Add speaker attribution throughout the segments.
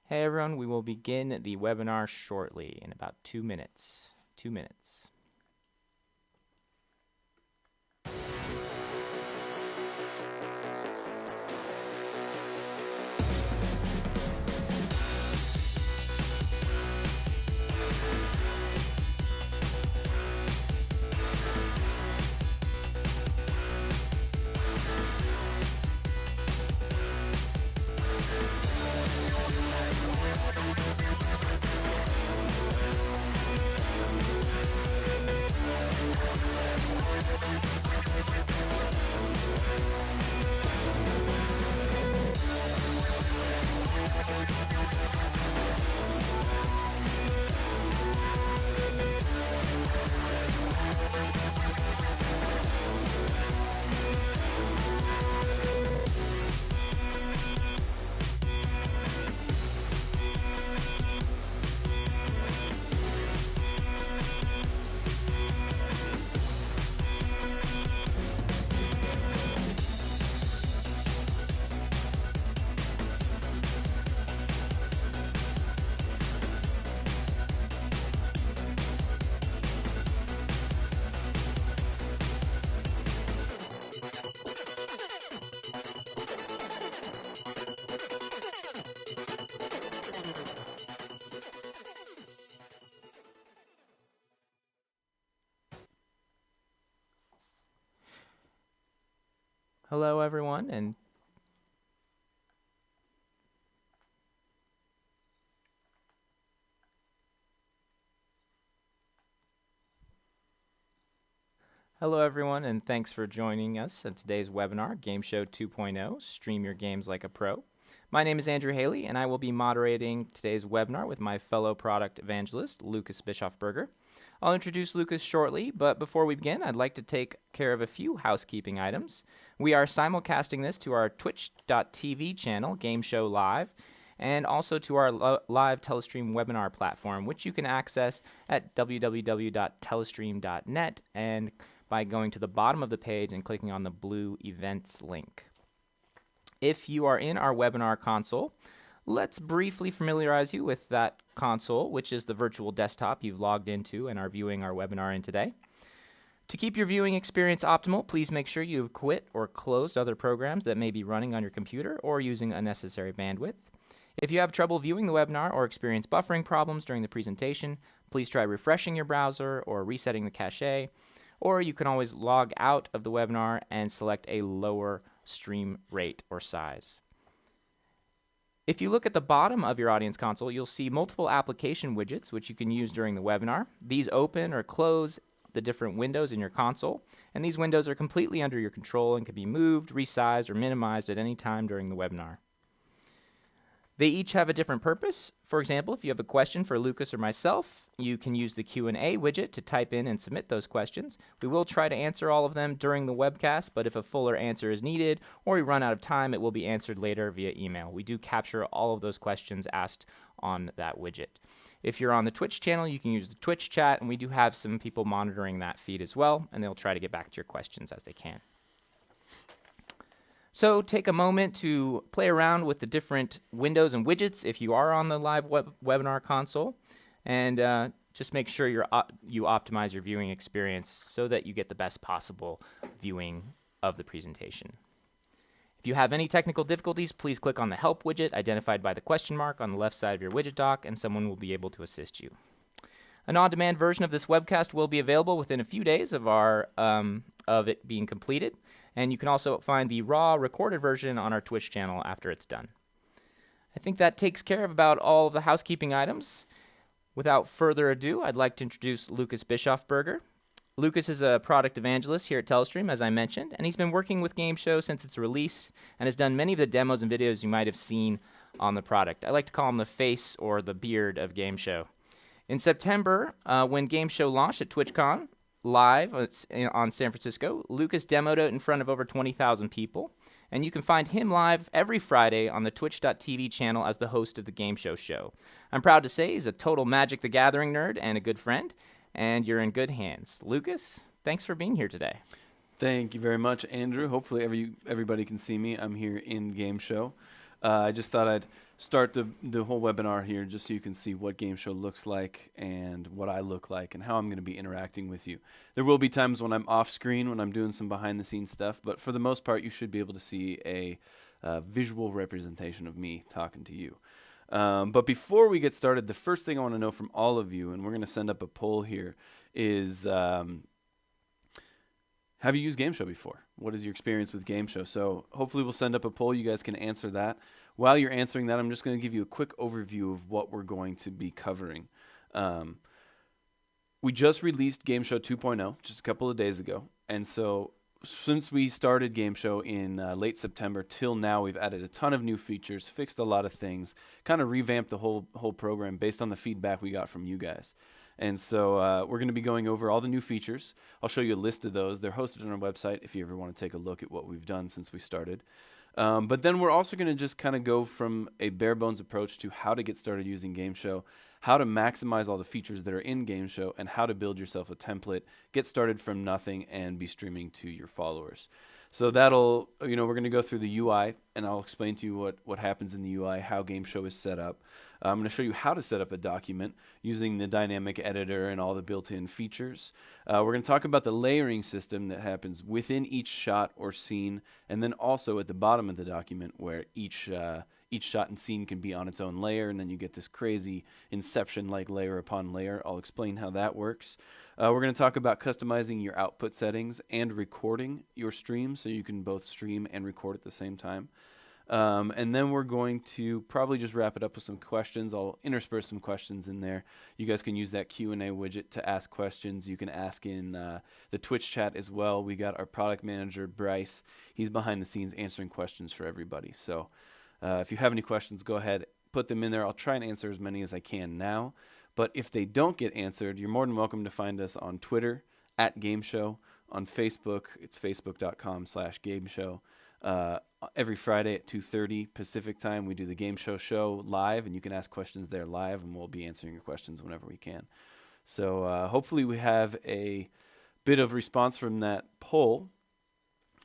Speaker 1: Hey everyone, we will begin the webinar shortly in about 2 minutes. 2 minutes. Hello everyone, and thanks for joining us in today's webinar, Gameshow 2.0, Stream Your Games Like a Pro. My name is Andrew Haley, and I will be moderating today's webinar with my fellow product evangelist, Lucas Bischoff-Berger. I'll introduce Lucas shortly, but before we begin, I'd like to take care of a few housekeeping items. We are simulcasting this to our twitch.tv channel, Gameshow Live, and also to our live Telestream webinar platform, which you can access at www.telestream.net and by going to the bottom of the page and clicking on the blue events link. If you are in our webinar console, let's briefly familiarize you with that console, which is the virtual desktop you've logged into and are viewing our webinar in today. To keep your viewing experience optimal, please make sure you've quit or closed other programs that may be running on your computer or using unnecessary bandwidth. If you have trouble viewing the webinar or experience buffering problems during the presentation, please try refreshing your browser or resetting the cache, or you can always log out of the webinar and select a lower stream rate or size. If you look at the bottom of your audience console, you'll see multiple application widgets which you can use during the webinar. These open or close the different windows in your console, and these windows are completely under your control and can be moved, resized, or minimized at any time during the webinar. They each have a different purpose. For example, if you have a question for Lucas or myself, you can use the Q&A widget to type in and submit those questions. We will try to answer all of them during the webcast, but if a fuller answer is needed or we run out of time, it will be answered later via email. We do capture all of those questions asked on that widget. If you're on the Twitch channel, you can use the Twitch chat, and we do have some people monitoring that feed as well, and they'll try to get back to your questions as they can. So take a moment to play around with the different windows and widgets if you are on the live webinar console. and just make sure you optimize your viewing experience so that you get the best possible viewing of the presentation. If you have any technical difficulties, please click on the Help widget identified by the question mark on the left side of your widget dock, and someone will be able to assist you. An on-demand version of this webcast will be available within a few days of it being completed, and you can also find the raw recorded version on our Twitch channel after it's done. I think that takes care of about all of the housekeeping items. Without further ado, I'd like to introduce Lucas Bischofberger. Lucas is a product evangelist here at Telestream, as I mentioned, and he's been working with Gameshow since its release and has done many of the demos and videos you might have seen on the product. I like to call him the face or the beard of Gameshow. In September, when Gameshow launched at TwitchCon live on San Francisco, Lucas demoed it in front of over 20,000 people, and you can find him live every Friday on the twitch.tv channel as the host of the Gameshow show. I'm proud to say he's a total Magic the Gathering nerd and a good friend, and you're in good hands. Lucas, thanks for being here today.
Speaker 2: Thank you very much, Andrew. Hopefully everybody can see me. I'm here in Gameshow. I just thought I'd start the whole webinar here just so you can see what Gameshow looks like and what I look like and how I'm going to be interacting with you. There will be times when I'm off screen, when I'm doing some behind-the-scenes stuff, but for the most part, you should be able to see a visual representation of me talking to you. But before we get started, the first thing I want to know from all of you, and we're going to send up a poll here, is have you used Gameshow before? What is your experience with Gameshow? So hopefully we'll send up a poll. You guys can answer that. While you're answering that, I'm just going to give you a quick overview of what we're going to be covering. We just released Gameshow 2.0 just a couple of days ago. And so since we started Gameshow in late September till now, we've added a ton of new features, fixed a lot of things, kind of revamped the whole program based on the feedback we got from you guys. And so we're going to be going over all the new features. I'll show you a list of those. They're hosted on our website if you ever want to take a look at what we've done since we started. But then we're also going to just kind of go from a bare bones approach to how to get started using Gameshow, how to maximize all the features that are in Gameshow, and how to build yourself a template, get started from nothing, and be streaming to your followers. So that'll, we're going to go through the UI, and I'll explain to you what happens in the UI, how Gameshow is set up. I'm going to show you how to set up a document using the dynamic editor and all the built-in features. We're going to talk about the layering system that happens within each shot or scene, and then also at the bottom of the document where each shot and scene can be on its own layer, and then you get this crazy Inception-like layer upon layer. I'll explain how that works. We're going to talk about customizing your output settings and recording your stream so you can both stream and record at the same time. And then we're going to probably just wrap it up with some questions. I'll intersperse some questions in there. You guys can use that Q&A widget to ask questions. You can ask in the Twitch chat as well. We got our product manager, Bryce. He's behind the scenes answering questions for everybody. So if you have any questions, go ahead, put them in there. I'll try and answer as many as I can now. But if they don't get answered, you're more than welcome to find us on Twitter, @Gameshow. On Facebook, it's facebook.com/Gameshow. Every Friday at 2:30 Pacific time, we do the Gameshow show live, and you can ask questions there live, and we'll be answering your questions whenever we can. So hopefully we have a bit of response from that poll.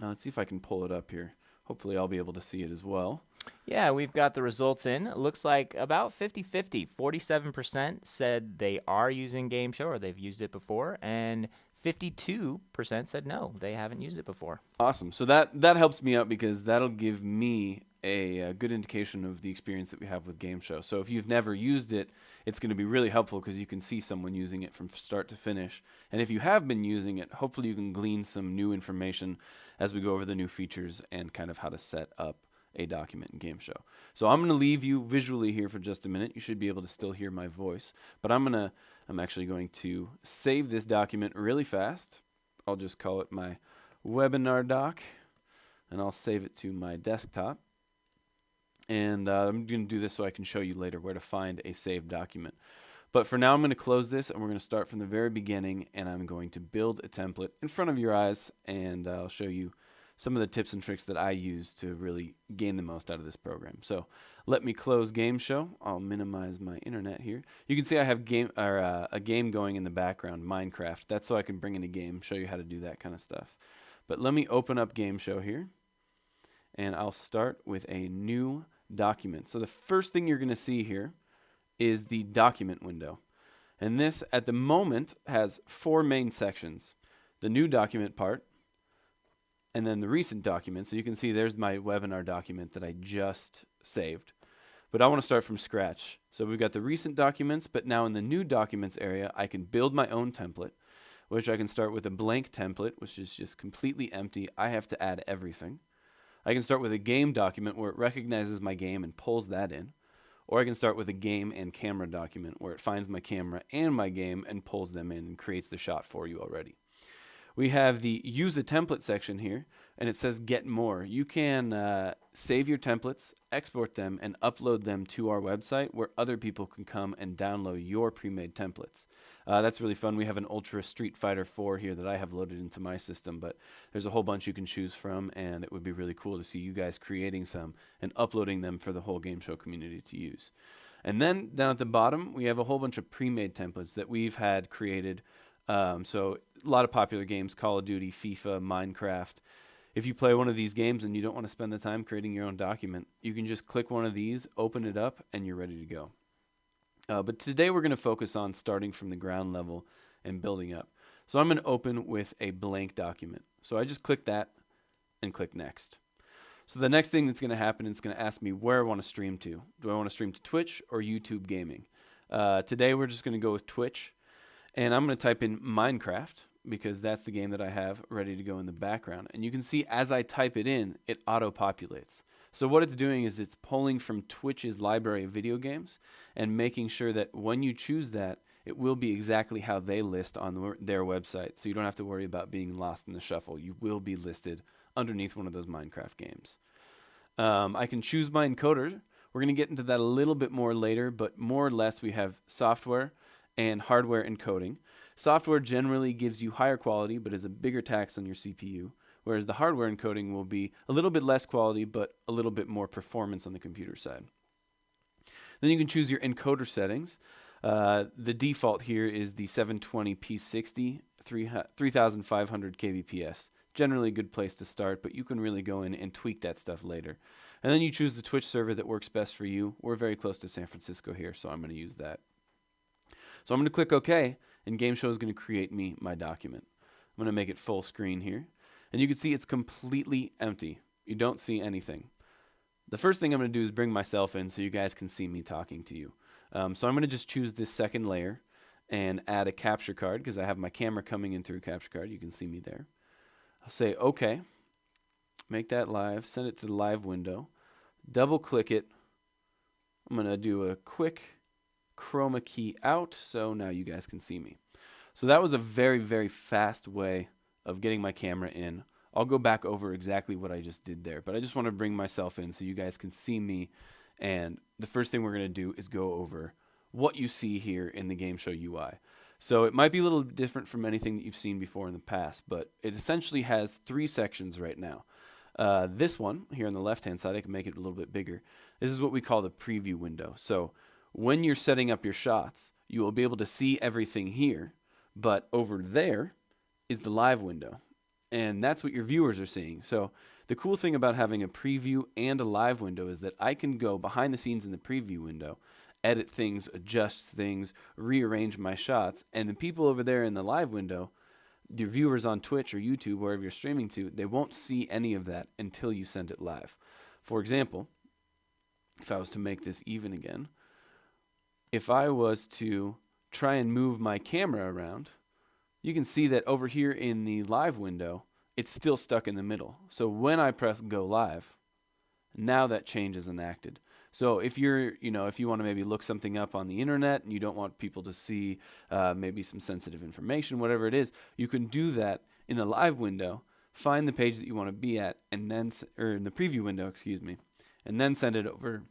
Speaker 2: Let's see if I can pull it up here. Hopefully I'll be able to see it as well.
Speaker 1: Yeah, we've got the results in. It looks like about 50-50. 47% said they are using Gameshow or they've used it before, and 52% said no, they haven't used it before.
Speaker 2: Awesome. So that helps me out because that'll give me a good indication of the experience that we have with Gameshow. So if you've never used it, it's going to be really helpful because you can see someone using it from start to finish. And if you have been using it, hopefully you can glean some new information as we go over the new features and kind of how to set up a document in Gameshow. So I'm going to leave you visually here for just a minute. You should be able to still hear my voice, but I'm actually going to save this document really fast. I'll just call it my webinar doc, and I'll save it to my desktop. And I'm going to do this so I can show you later where to find a saved document. But for now, I'm going to close this, and we're going to start from the very beginning, and I'm going to build a template in front of your eyes, and I'll show you some of the tips and tricks that I use to really gain the most out of this program. So let me close Gameshow. I'll minimize my internet here. You can see I have a game going in the background, Minecraft. That's so I can bring in a game, show you how to do that kind of stuff. But let me open up Gameshow here, and I'll start with a new document. So the first thing you're going to see here is the document window. And this, at the moment, has 4 main sections. The new document part, and then the recent document. So you can see there's my webinar document that I just saved. But I want to start from scratch. So we've got the recent documents, but now in the new documents area, I can build my own template, which I can start with a blank template, which is just completely empty. I have to add everything. I can start with a game document where it recognizes my game and pulls that in. Or I can start with a game and camera document where it finds my camera and my game and pulls them in and creates the shot for you already. We have the use a template section here, and it says get more. You can save your templates, export them, and upload them to our website where other people can come and download your pre-made templates. That's really fun. We have an Ultra Street Fighter 4 here that I have loaded into my system, but there's a whole bunch you can choose from, and it would be really cool to see you guys creating some and uploading them for the whole game show community to use. And then down at the bottom, we have a whole bunch of pre-made templates that we've had created. So a lot of popular games, Call of Duty, FIFA, Minecraft. If you play one of these games and you don't want to spend the time creating your own document, you can just click one of these, open it up, and you're ready to go. But today we're going to focus on starting from the ground level and building up. So I'm going to open with a blank document. So I just click that and click next. So the next thing that's going to happen is it's going to ask me where I want to stream to. Do I want to stream to Twitch or YouTube Gaming? Today we're just going to go with Twitch. And I'm going to type in Minecraft because that's the game that I have ready to go in the background. And you can see as I type it in, it auto-populates. So what it's doing is it's pulling from Twitch's library of video games and making sure that when you choose that, it will be exactly how they list on their website. So you don't have to worry about being lost in the shuffle. You will be listed underneath one of those Minecraft games. I can choose my encoder. We're going to get into that a little bit more later, but more or less we have software and hardware encoding. Software generally gives you higher quality but is a bigger tax on your CPU, whereas the hardware encoding will be a little bit less quality but a little bit more performance on the computer side. Then you can choose your encoder settings. The default here is the 720p60 3500 kbps. Generally a good place to start, but you can really go in and tweak that stuff later. And then you choose the Twitch server that works best for you. We're very close to San Francisco here, so I'm going to use that. So I'm going to click OK, and Gameshow is going to create me my document. I'm going to make it full screen here. And you can see it's completely empty. You don't see anything. The first thing I'm going to do is bring myself in so you guys can see me talking to you. So I'm going to just choose this second layer and add a capture card because I have my camera coming in through a capture card. You can see me there. I'll say OK. Make that live. Send it to the live window. Double click it. I'm going to do a quick chroma key out, so now you guys can see me. So that was a very, very fast way of getting my camera in. I'll go back over exactly what I just did there, but I just want to bring myself in so you guys can see me. And the first thing we're going to do is go over what you see here in the Gameshow UI. So it might be a little different from anything that you've seen before in the past, but it essentially has 3 sections right now. This one here on the left-hand side, I can make it a little bit bigger. This is what we call the preview window. So when you're setting up your shots, you will be able to see everything here, but over there is the live window, and that's what your viewers are seeing. So the cool thing about having a preview and a live window is that I can go behind the scenes in the preview window, edit things, adjust things, rearrange my shots, and the people over there in the live window, your viewers on Twitch or YouTube, wherever you're streaming to, they won't see any of that until you send it live. For example, if I was to make this even again, if I was to try and move my camera around, you can see that over here in the live window, it's still stuck in the middle. So when I press go live, now that change is enacted. So if you're, if you want to maybe look something up on the internet and you don't want people to see maybe some sensitive information, whatever it is, you can do that in the live window, find the page that you want to be at, and then, or in the preview window, excuse me, and then send it over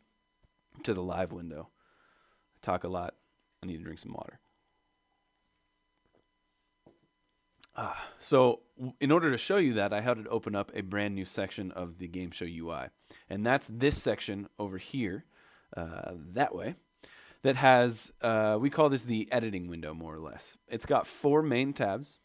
Speaker 2: to the live window. Talk a lot. I need to drink some water. So in order to show you that, I had to open up a brand new section of the Gameshow UI. And that's this section over here, that way, that has, we call this the editing window, more or less. It's got 4 main tabs,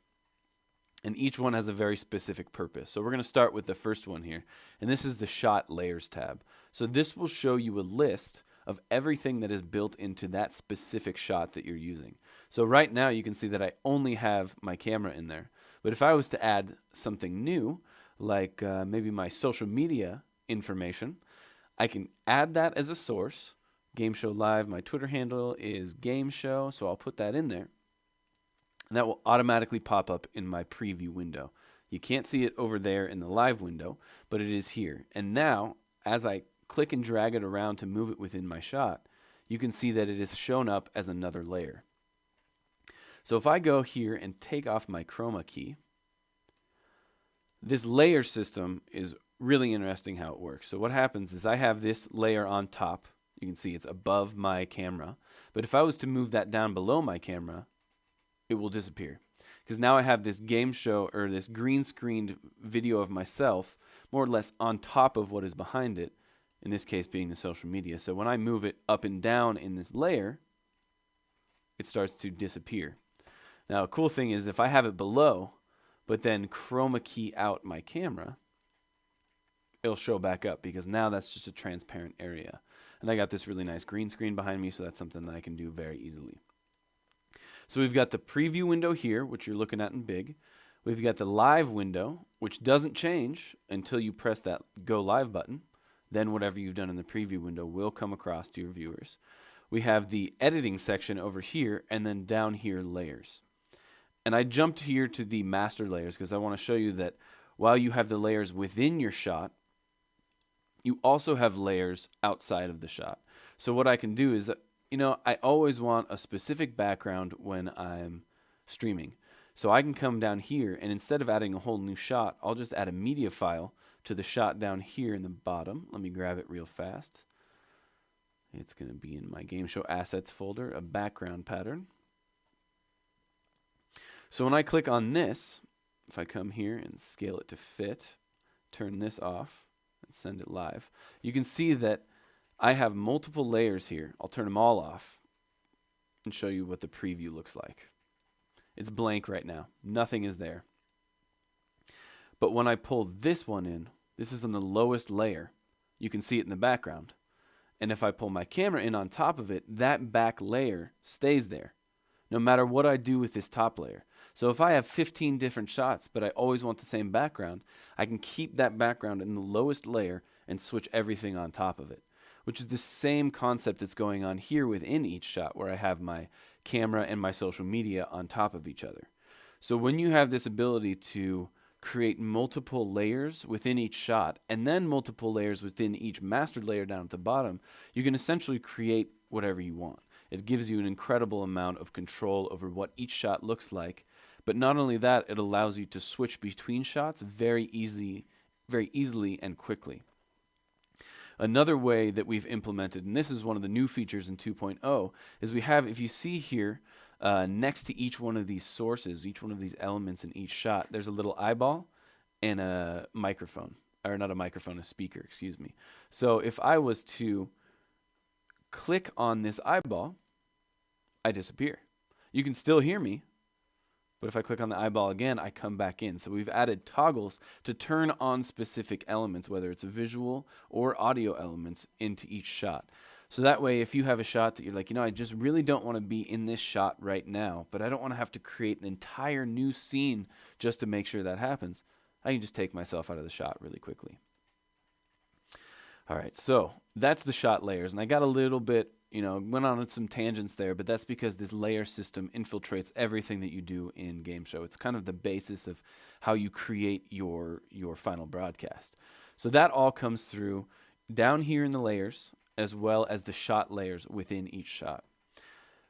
Speaker 2: and each one has a very specific purpose. So we're going to start with the first one here, and this is the Shot Layers tab. So this will show you a list of everything that is built into that specific shot that you're using. So right now you can see that I only have my camera in there. But if I was to add something new, like maybe my social media information, I can add that as a source. Gameshow Live, my Twitter handle is Gameshow, so I'll put that in there. And that will automatically pop up in my preview window. You can't see it over there in the live window, but it is here. And now, as I click and drag it around to move it within my shot, you can see that it is shown up as another layer. So if I go here and take off my chroma key, this layer system is really interesting how it works. So what happens is I have this layer on top. You can see it's above my camera. But if I was to move that down below my camera, it will disappear. Because now I have this game show, or this green screened video of myself, more or less on top of what is behind it, in this case being the social media. So when I move it up and down in this layer, it starts to disappear. Now a cool thing is if I have it below, but then chroma key out my camera, it'll show back up, because now that's just a transparent area. And I got this really nice green screen behind me, so that's something that I can do very easily. So we've got the preview window here, which you're looking at in big. We've got the live window, which doesn't change until you press that go live button. Then whatever you've done in the preview window will come across to your viewers. We have the editing section over here, and then down here, layers. And I jumped here to the master layers because I want to show you that while you have the layers within your shot, you also have layers outside of the shot. So what I can do is, I always want a specific background when I'm streaming. So I can come down here, and instead of adding a whole new shot, I'll just add a media file to the shot down here in the bottom. Let me grab it real fast. It's going to be in my Game Show Assets folder, a background pattern. So when I click on this, if I come here and scale it to fit, turn this off, and send it live, you can see that I have multiple layers here. I'll turn them all off and show you what the preview looks like. It's blank right now. Nothing is there. But when I pull this one in, this is on the lowest layer. You can see it in the background. And if I pull my camera in on top of it, that back layer stays there, no matter what I do with this top layer. So if I have 15 different shots, but I always want the same background, I can keep that background in the lowest layer and switch everything on top of it, which is the same concept that's going on here within each shot, where I have my camera and my social media on top of each other. So when you have this ability to create multiple layers within each shot, and then multiple layers within each master layer down at the bottom, you can essentially create whatever you want. It gives you an incredible amount of control over what each shot looks like. But not only that, it allows you to switch between shots very easily and quickly. Another way that we've implemented, and this is one of the new features in 2.0, is we have, if you see here, next to each one of these sources, each one of these elements in each shot, there's a little eyeball and a microphone, or not a microphone, a speaker, excuse me. So if I was to click on this eyeball, I disappear. You can still hear me, but if I click on the eyeball again, I come back in. So we've added toggles to turn on specific elements, whether it's a visual or audio elements, into each shot. So that way, if you have a shot that you're like, I just really don't want to be in this shot right now, but I don't want to have to create an entire new scene just to make sure that happens, I can just take myself out of the shot really quickly. All right, so that's the shot layers. And I got a little bit, went on some tangents there, but that's because this layer system infiltrates everything that you do in Gameshow. It's kind of the basis of how you create your final broadcast. So that all comes through down here in the layers, as well as the shot layers within each shot.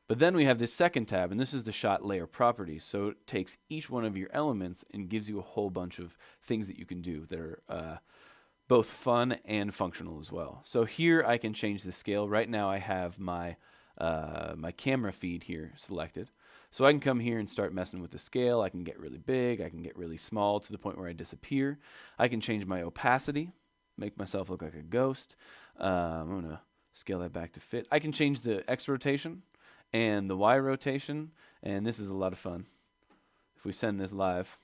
Speaker 2: But then we have this second tab, and this is the shot layer properties. So it takes each one of your elements and gives you a whole bunch of things that you can do that are both fun and functional as well. So here I can change the scale. Right now I have my my camera feed here selected. So I can come here and start messing with the scale. I can get really big. I can get really small to the point where I disappear. I can change my opacity, make myself look like a ghost. I'm going to scale that back to fit. I can change the X rotation and the Y rotation, and this is a lot of fun. If we send this live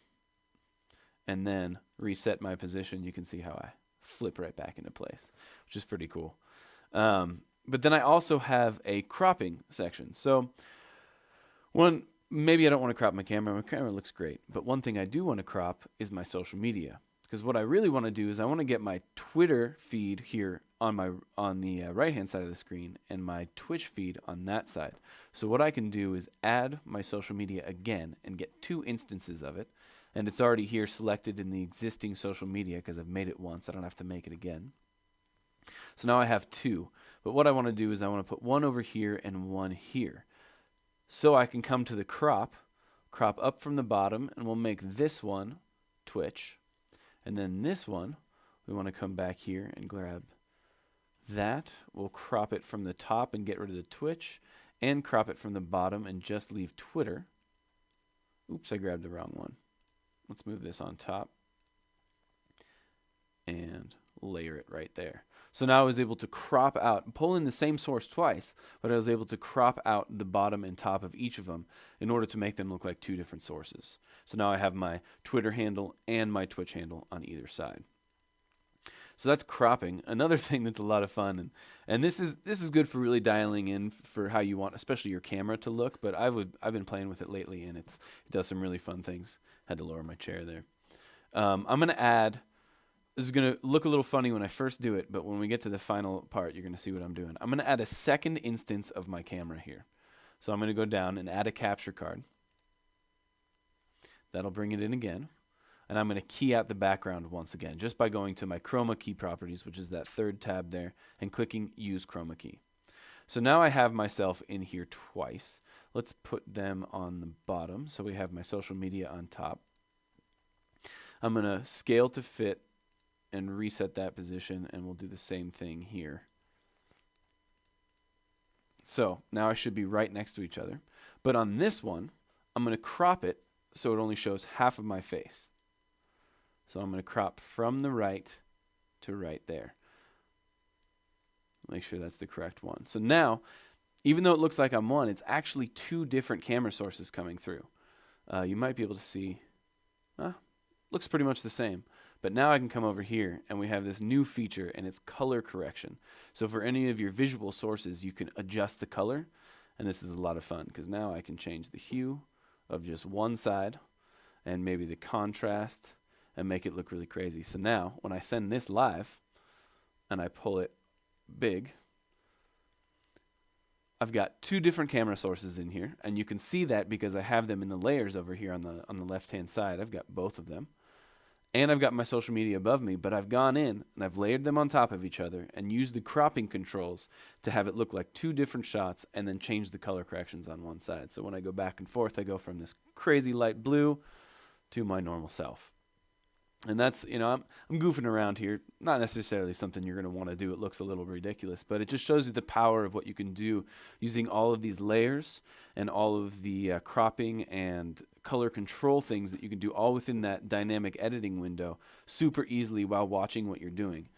Speaker 2: and then reset my position, you can see how I flip right back into place, which is pretty cool. But then I also have a cropping section. So One, maybe I don't want to crop my camera. My camera looks great. But one thing I do want to crop is my social media. Because what I really want to do is I want to get my Twitter feed here on the right-hand side of the screen and my Twitch feed on that side. So what I can do is add my social media again and get 2 instances of it. And it's already here selected in the existing social media because I've made it once. I don't have to make it again. So now I have 2. But what I want to do is I want to put one over here and one here. So I can come to the crop up from the bottom, and we'll make this one Twitch. And then this one, we want to come back here and grab that. We'll crop it from the top and get rid of the Twitch, and crop it from the bottom and just leave Twitter. Oops, I grabbed the wrong one. Let's move this on top and layer it right there. So now I was able to crop out, pull in the same source twice, but I was able to crop out the bottom and top of each of them in order to make them look like 2 different sources. So now I have my Twitter handle and my Twitch handle on either side. So that's cropping. Another thing that's a lot of fun, and this is good for really dialing in for how you want, especially your camera to look. But I've been playing with it lately, and it does some really fun things. Had to lower my chair there. I'm gonna add. This is going to look a little funny when I first do it, but when we get to the final part, you're going to see what I'm doing. I'm going to add a second instance of my camera here. So I'm going to go down and add a capture card. That'll bring it in again. And I'm going to key out the background once again, just by going to my chroma key properties, which is that 3rd tab there, and clicking use chroma key. So now I have myself in here twice. Let's put them on the bottom. So we have my social media on top. I'm going to scale to fit and reset that position, and we'll do the same thing here. So now I should be right next to each other. But on this one, I'm going to crop it so it only shows half of my face. So I'm going to crop from the right to right there. Make sure that's the correct one. So now, even though it looks like I'm one, it's actually 2 different camera sources coming through. You might be able to see, looks pretty much the same. But now I can come over here and we have this new feature, and it's color correction. So for any of your visual sources, you can adjust the color, and this is a lot of fun because now I can change the hue of just one side and maybe the contrast and make it look really crazy. So now when I send this live and I pull it big, I've got 2 different camera sources in here, and you can see that because I have them in the layers over here on the left-hand side. I've got both of them. And I've got my social media above me, but I've gone in and I've layered them on top of each other and used the cropping controls to have it look like 2 different shots, and then change the color corrections on one side. So when I go back and forth, I go from this crazy light blue to my normal self. And that's, I'm goofing around here. Not necessarily something you're going to want to do. It looks a little ridiculous, but it just shows you the power of what you can do using all of these layers and all of the cropping and color control things that you can do all within that dynamic editing window super easily while watching what you're doing.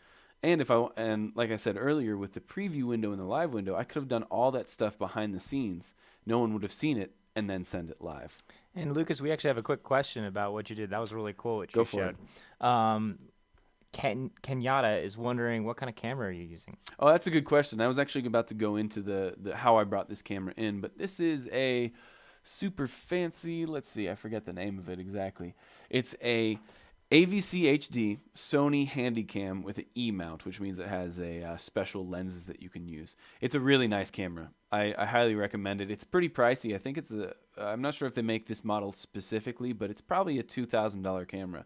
Speaker 2: And like I said earlier, with the preview window and the live window, I could have done all that stuff behind the scenes. No one would have seen it, and then send it live.
Speaker 1: And Lucas, we actually have a quick question about what you did. That was really cool what you
Speaker 2: Go for
Speaker 1: showed. Kenyatta is wondering, what kind of camera are you using?
Speaker 2: Oh, that's a good question. I was actually about to go into the how I brought this camera in, but this is a super fancy, let's see, I forget the name of it exactly. It's a AVC HD Sony Handycam with an E-mount, which means it has a special lenses that you can use. It's a really nice camera. I highly recommend it. It's pretty pricey. I think I'm not sure if they make this model specifically, but it's probably a $2,000 camera.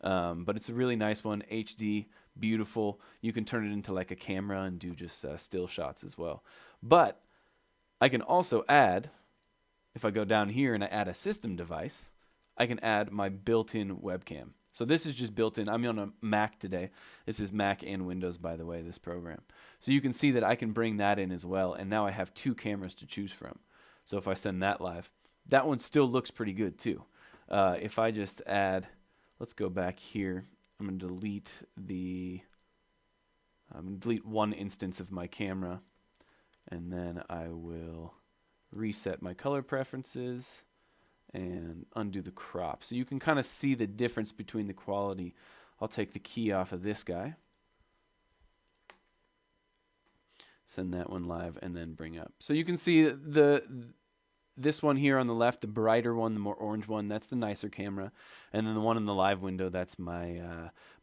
Speaker 2: But it's a really nice one, HD, beautiful. You can turn it into like a camera and do just still shots as well. But I can also add, if I go down here and I add a system device, I can add my built-in webcam. So this is just built in. I'm on a Mac today. This is Mac and Windows, by the way, this program. So you can see that I can bring that in as well, and now I have 2 cameras to choose from. So if I send that live, that one still looks pretty good too. If I just add, let's go back here. I'm going to delete one instance of my camera, and then I will reset my color preferences and undo the crop. So you can kind of see the difference between the quality. I'll take the key off of this guy, send that one live, and then bring up. So you can see this one here on the left, the brighter one, the more orange one, that's the nicer camera. And then the one in the live window, that's my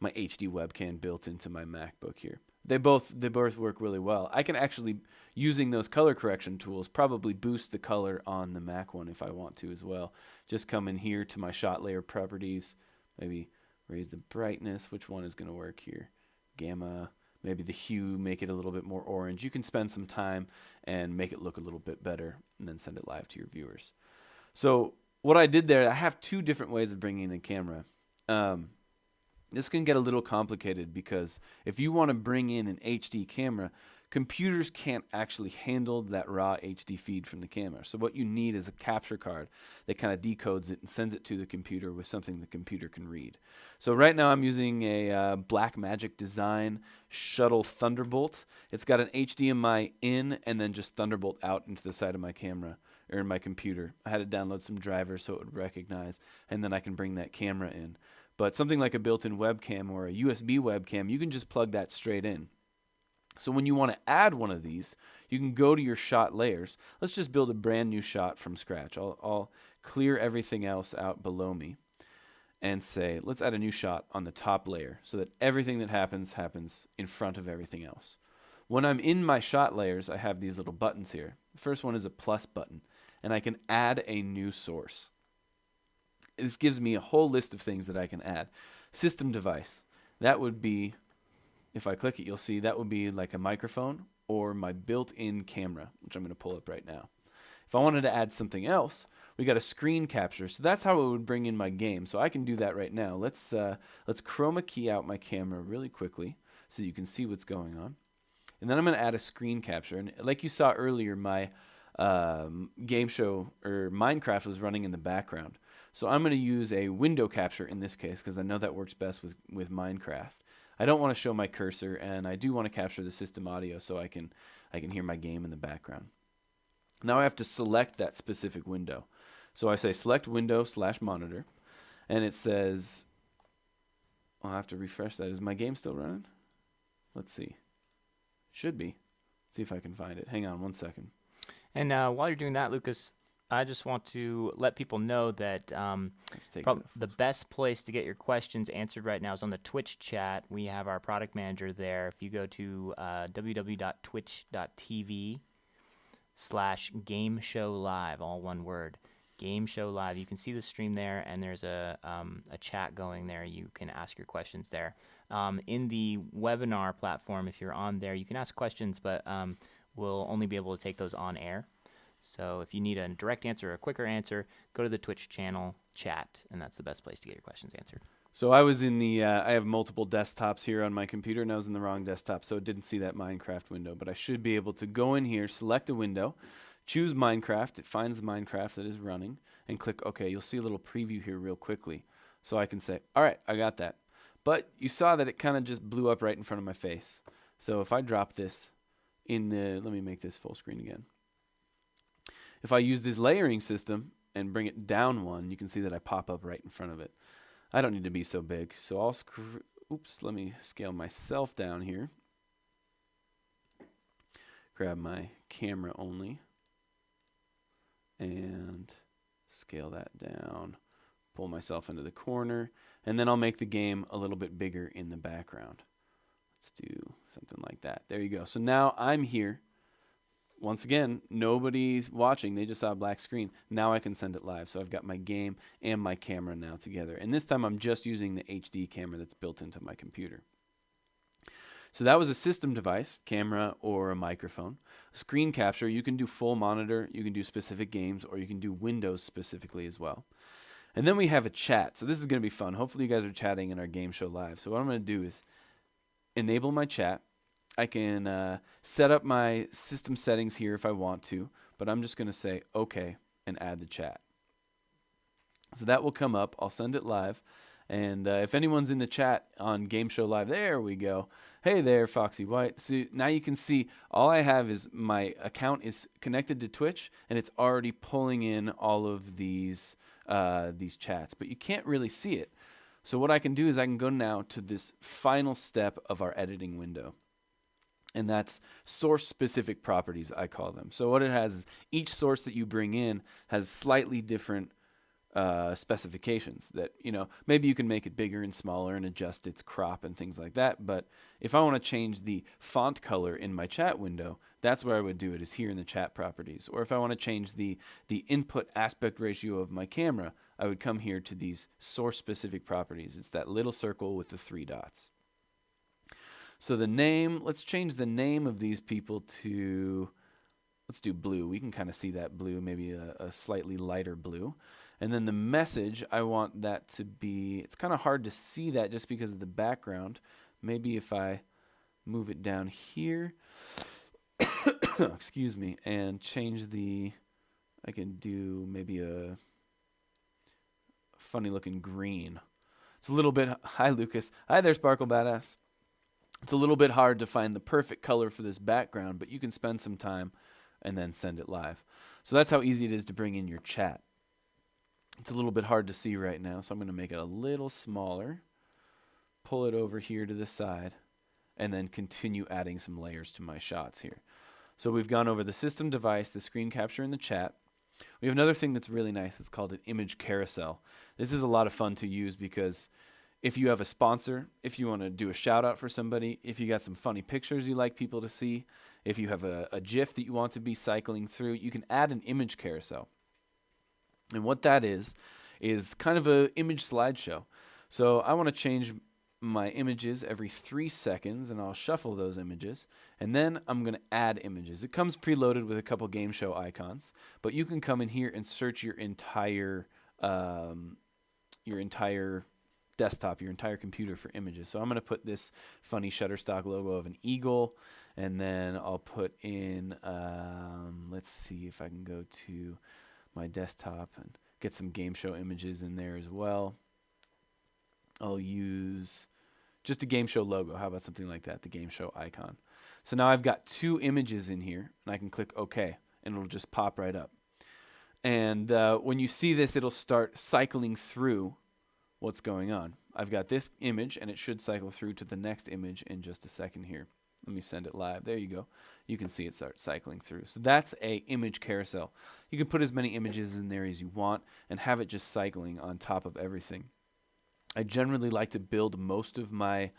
Speaker 2: my HD webcam built into my MacBook here. They both work really well. I can actually, using those color correction tools, probably boost the color on the Mac one if I want to as well. Just come in here to my shot layer properties, maybe raise the brightness. Which one is going to work here? Gamma. Maybe the hue, make it a little bit more orange. You can spend some time and make it look a little bit better and then send it live to your viewers. So what I did there, I have two different ways of bringing in a camera. This can get a little complicated because if you want to bring in an HD camera, computers can't actually handle that raw HD feed from the camera. So what you need is a capture card that kind of decodes it and sends it to the computer with something the computer can read. So right now I'm using a Blackmagic Design Shuttle Thunderbolt. It's got an HDMI in and then just Thunderbolt out into the side of my camera or in my computer. I had to download some drivers so it would recognize, and then I can bring that camera in. But something like a built-in webcam or a USB webcam, you can just plug that straight in. So when you want to add one of these, you can go to your shot layers. Let's just build a brand new shot from scratch. I'll clear everything else out below me and say, let's add a new shot on the top layer so that everything that happens in front of everything else. When I'm in my shot layers, I have these little buttons here. The first one is a plus button, and I can add a new source. This gives me a whole list of things that I can add. System device. That would be, if I click it, you'll see that would be like a microphone or my built-in camera, which I'm going to pull up right now. If I wanted to add something else, we got a screen capture. So that's how it would bring in my game. So I can do that right now. Let's chroma key out my camera really quickly so you can see what's going on. And then I'm going to add a screen capture. And like you saw earlier, my game show or Minecraft was running in the background. So I'm going to use a window capture in this case because I know that works best with Minecraft. I don't want to show my cursor, and I do want to capture the system audio so I can hear my game in the background. Now I have to select that specific window. So I say select window / monitor, and it says, I'll have to refresh that. Is my game still running? Let's see. Should be. Let's see if I can find it. Hang on one second.
Speaker 1: And while you're doing that, Lucas, I just want to let people know that the best place to get your questions answered right now is on the Twitch chat. We have our product manager there. If you go to www.twitch.tv/GameShowLive, all one word, GameShowLive, you can see the stream there, and there's a chat going there. You can ask your questions there. In the webinar platform, if you're on there, you can ask questions, but we'll only be able to take those on air. So if you need a direct answer or a quicker answer, go to the Twitch channel chat, and that's the best place to get your questions answered.
Speaker 2: So I was in the, I have multiple desktops here on my computer, and I was in the wrong desktop, so it didn't see that Minecraft window. But I should be able to go in here, select a window, choose Minecraft. It finds the Minecraft that is running, and click OK. You'll see a little preview here real quickly. So I can say, all right, I got that. But you saw that it kind of just blew up right in front of my face. So if I drop this in the, let me make this full screen again. If I use this layering system and bring it down one, you can see that I pop up right in front of it. I don't need to be so big, so I'll let me scale myself down here. Grab my camera only and scale that down. Pull myself into the corner, and then I'll make the game a little bit bigger in the background. Let's do something like that. There you go. So now I'm here. Once again, nobody's watching. They just saw a black screen. Now I can send it live. So I've got my game and my camera now together. And this time I'm just using the HD camera that's built into my computer. So that was a system device, camera or a microphone. Screen capture, you can do full monitor, you can do specific games, or you can do Windows specifically as well. And then we have a chat. So this is going to be fun. Hopefully you guys are chatting in our game show live. So what I'm going to do is enable my chat. I can set up my system settings here if I want to, but I'm just going to say OK and add the chat. So that will come up. I'll send it live. And if anyone's in the chat on Game Show Live, there we go. Hey there, Foxy White. So now you can see all I have is my account is connected to Twitch, and it's already pulling in all of these chats, but you can't really see it. So what I can do is I can go now to this final step of our editing window. And that's source-specific properties, I call them. So what it has is each source that you bring in has slightly different specifications that, maybe you can make it bigger and smaller and adjust its crop and things like that. But if I want to change the font color in my chat window, that's where I would do it, is here in the chat properties. Or if I want to change the input aspect ratio of my camera, I would come here to these source-specific properties. It's that little circle with the 3 dots. So the name, let's change the name of these people to, let's do blue. We can kind of see that blue, maybe a slightly lighter blue. And then the message, I want that to be, it's kind of hard to see that just because of the background. Maybe if I move it down here, excuse me, and change I can do maybe a funny looking green. It's a little bit, hi Lucas, hi there Sparkle Badass. It's a little bit hard to find the perfect color for this background, but you can spend some time and then send it live. So that's how easy it is to bring in your chat. It's a little bit hard to see right now, so I'm going to make it a little smaller, pull it over here to the side, and then continue adding some layers to my shots here. So we've gone over the system device, the screen capture, and the chat. We have another thing that's really nice. It's called an image carousel. This is a lot of fun to use because if you have a sponsor, if you want to do a shout out for somebody, if you got some funny pictures you like people to see, if you have a GIF that you want to be cycling through, you can add an image carousel. And what that is kind of an image slideshow. So I want to change my images every 3 seconds, and I'll shuffle those images, and then I'm going to add images. It comes preloaded with a couple game show icons, but you can come in here and search your entire desktop, your entire computer for images. So I'm going to put this funny Shutterstock logo of an eagle, and then I'll put in, let's see if I can go to my desktop and get some game show images in there as well. I'll use just a game show logo. How about something like that, the game show icon. So now I've got 2 images in here, and I can click OK, and it'll just pop right up. And when you see this, it'll start cycling through what's going on. I've got this image, and it should cycle through to the next image in just a second here. Let me send it live. There you go. You can see it start cycling through. So that's a image carousel. You can put as many images in there as you want and have it just cycling on top of everything. I generally like to build most of my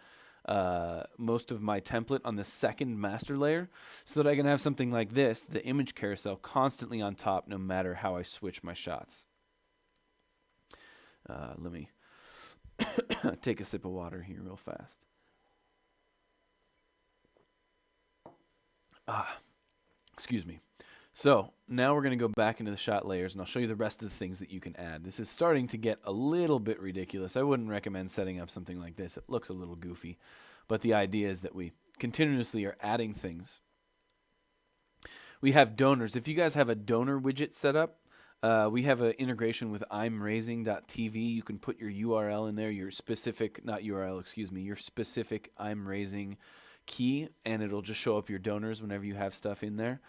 Speaker 2: template on the second master layer so that I can have something like this, the image carousel, constantly on top no matter how I switch my shots. Let me take a sip of water here real fast. Excuse me. So now we're going to go back into the shot layers, and I'll show you the rest of the things that you can add. This is starting to get a little bit ridiculous. I wouldn't recommend setting up something like this. It looks a little goofy, but the idea is that we continuously are adding things. We have donors. If you guys have a donor widget set up, we have an integration with imraising.tv. You can put your URL in there, your specific, not URL, excuse me, your specific imraising key, and it'll just show up your donors whenever you have stuff in there.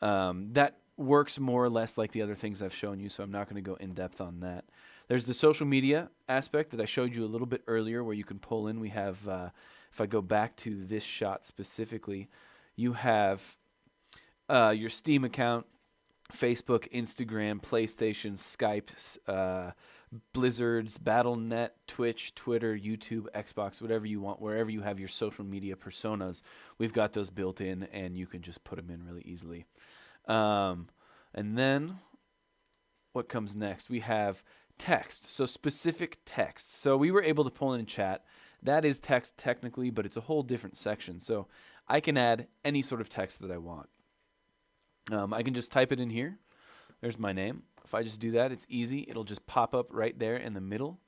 Speaker 2: That works more or less like the other things I've shown you, so I'm not going to go in depth on that. There's the social media aspect that I showed you a little bit earlier where you can pull in. We have, if I go back to this shot specifically, you have your Steam account, Facebook, Instagram, PlayStation, Skype, Blizzard's, Battle.net, Twitch, Twitter, YouTube, Xbox, whatever you want, wherever you have your social media personas, we've got those built in, and you can just put them in really easily. And then what comes next? We have text, so specific text. So we were able to pull in chat. That is text technically, but it's a whole different section. So I can add any sort of text that I want. I can just type it in here. There's my name. If I just do that, it's easy. It'll just pop up right there in the middle,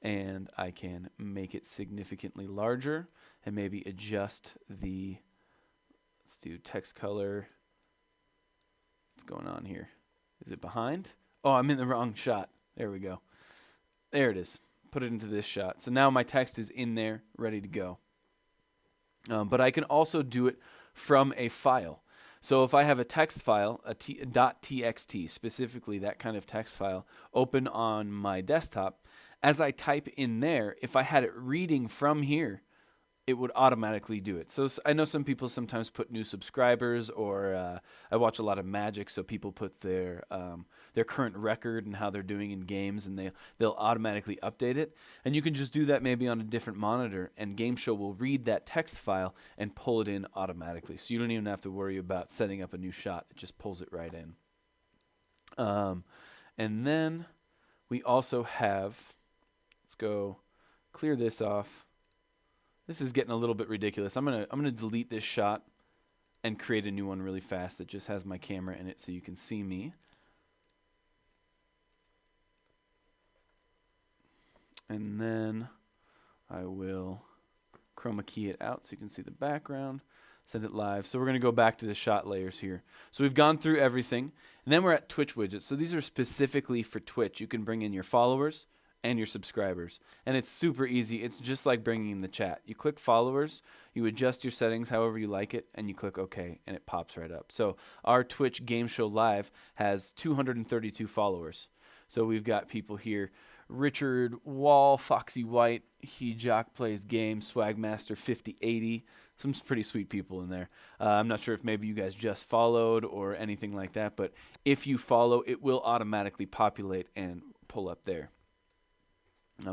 Speaker 2: and I can make it significantly larger and maybe adjust the, let's do text color. What's going on here? Is it behind? Oh, I'm in the wrong shot. There we go. There it is. Put it into this shot. So now my text is in there, ready to go. But I can also do it from a file. So if I have a text file, a .txt, specifically that kind of text file, open on my desktop, as I type in there, if I had it reading from here, it would automatically do it. So I know some people sometimes put new subscribers, or I watch a lot of Magic, so people put their current record and how they're doing in games, and they'll automatically update it. And you can just do that maybe on a different monitor, and Gameshow will read that text file and pull it in automatically. So you don't even have to worry about setting up a new shot. It just pulls it right in. And then we also have, let's go clear this off. This is getting a little bit ridiculous. I'm gonna delete this shot and create a new one really fast that just has my camera in it so you can see me. And then I will chroma key it out so you can see the background, send it live. So we're going to go back to the shot layers here. So we've gone through everything, and then we're at Twitch widgets. So these are specifically for Twitch. You can bring in your followers and your subscribers, and it's super easy. It's just like bringing in the chat. You click followers, you adjust your settings however you like it, and you click OK, and it pops right up. So our Twitch Game Show Live has 232 followers. So we've got people here: Richard Wall, Foxy White, He Jock Plays Games, Swagmaster 5080. Some pretty sweet people in there. I'm not sure if maybe you guys just followed or anything like that, but if you follow, it will automatically populate and pull up there.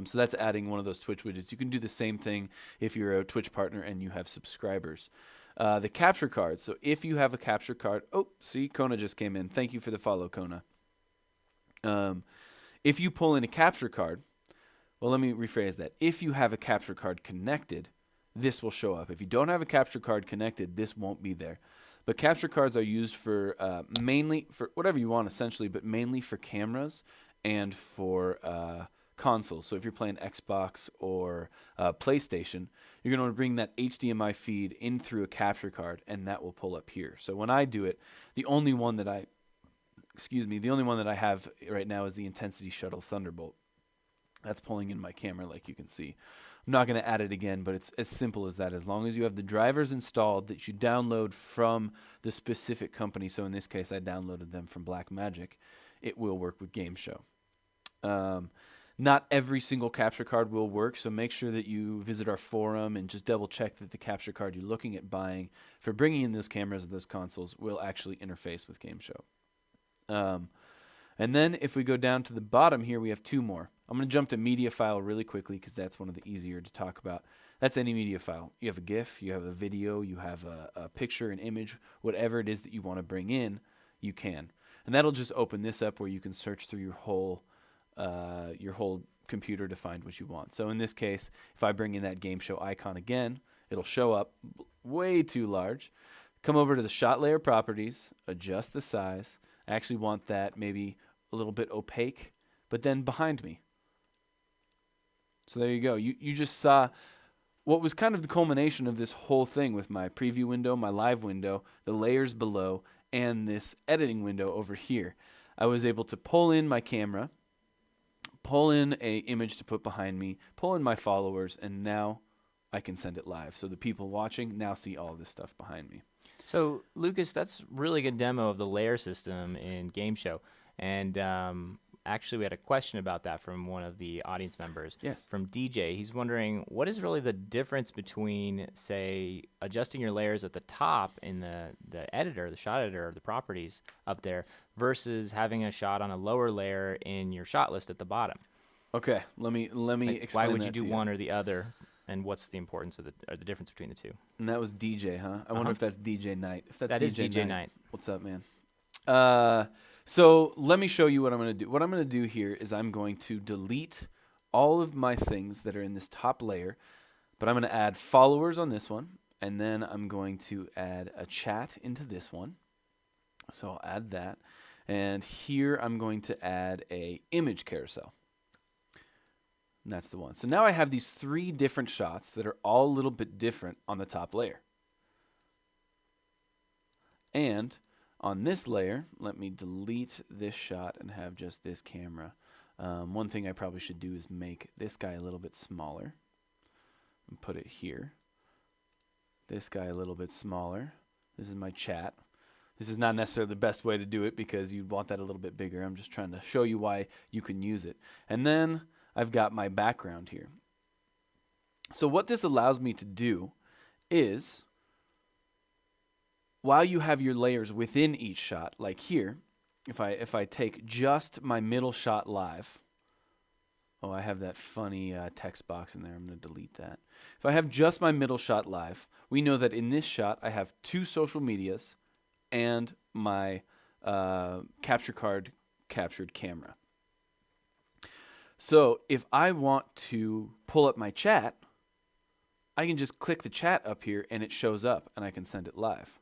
Speaker 2: So that's adding one of those Twitch widgets. You can do the same thing if you're a Twitch partner and you have subscribers. The capture card. So if you have a capture card, oh, see, Kona just came in. Thank you for the follow, Kona. If you pull in a capture card, well, let me rephrase that. If you have a capture card connected, this will show up. If you don't have a capture card connected, this won't be there. But capture cards are used for mainly for whatever you want, essentially, but mainly for cameras and for consoles. So if you're playing Xbox or PlayStation, you're going to bring that HDMI feed in through a capture card, and that will pull up here. So when I do it, the only one that I have right now is the Intensity Shuttle Thunderbolt. That's pulling in my camera, like you can see. I'm not going to add it again, but it's as simple as that. As long as you have the drivers installed that you download from the specific company, so in this case I downloaded them from Blackmagic, it will work with Gameshow. Not every single capture card will work, so make sure that you visit our forum and just double check that the capture card you're looking at buying for bringing in those cameras or those consoles will actually interface with Gameshow. And then if we go down to the bottom here, we have two more. I'm going to jump to media file really quickly because that's one of the easier to talk about. That's any media file. You have a GIF, you have a video, you have a picture, an image, whatever it is that you want to bring in, you can. And that'll just open this up where you can search through your whole computer to find what you want. So in this case, if I bring in that Game Show icon again, it'll show up way too large. Come over to the shot layer properties, adjust the size. I actually want that maybe a little bit opaque, but then behind me. So there you go. You just saw what was kind of the culmination of this whole thing with my preview window, my live window, the layers below, and this editing window over here. I was able to pull in my camera, pull in a image to put behind me, pull in my followers, and now I can send it live. So the people watching now see all this stuff behind me.
Speaker 1: So, Lucas, that's really good demo of the layer system in Gameshow. And actually, we had a question about that from one of the audience members.
Speaker 2: Yes.
Speaker 1: From DJ. He's wondering, what is really the difference between, say, adjusting your layers at the top in the editor, the shot editor, the properties up there, versus having a shot on a lower layer in your shot list at the bottom?
Speaker 2: Okay, let me explain.
Speaker 1: Why would
Speaker 2: that
Speaker 1: you do
Speaker 2: to
Speaker 1: one or the other? And what's the importance of or the difference between the two?
Speaker 2: And that was DJ, huh? I wonder if that's DJ Knight. If that's
Speaker 1: that
Speaker 2: DJ
Speaker 1: is DJ Knight.
Speaker 2: What's up, man? So let me show you what I'm going to do. What I'm going to do here is I'm going to delete all of my things that are in this top layer, but I'm going to add followers on this one, and then I'm going to add a chat into this one. So I'll add that. And here I'm going to add a image carousel. And that's the one. So now I have these three different shots that are all a little bit different on the top layer. And on this layer, let me delete this shot and have just this camera. One thing I probably should do is make this guy a little bit smaller and put it here. This guy a little bit smaller. This is my chat. This is not necessarily the best way to do it because you'd want that a little bit bigger. I'm just trying to show you why you can use it. And then I've got my background here. So what this allows me to do is, while you have your layers within each shot, like here, if I take just my middle shot live, oh, I have that funny text box in there. I'm going to delete that. If I have just my middle shot live, we know that in this shot I have 2 social medias and my capture card captured camera. So if I want to pull up my chat, I can just click the chat up here and it shows up and I can send it live.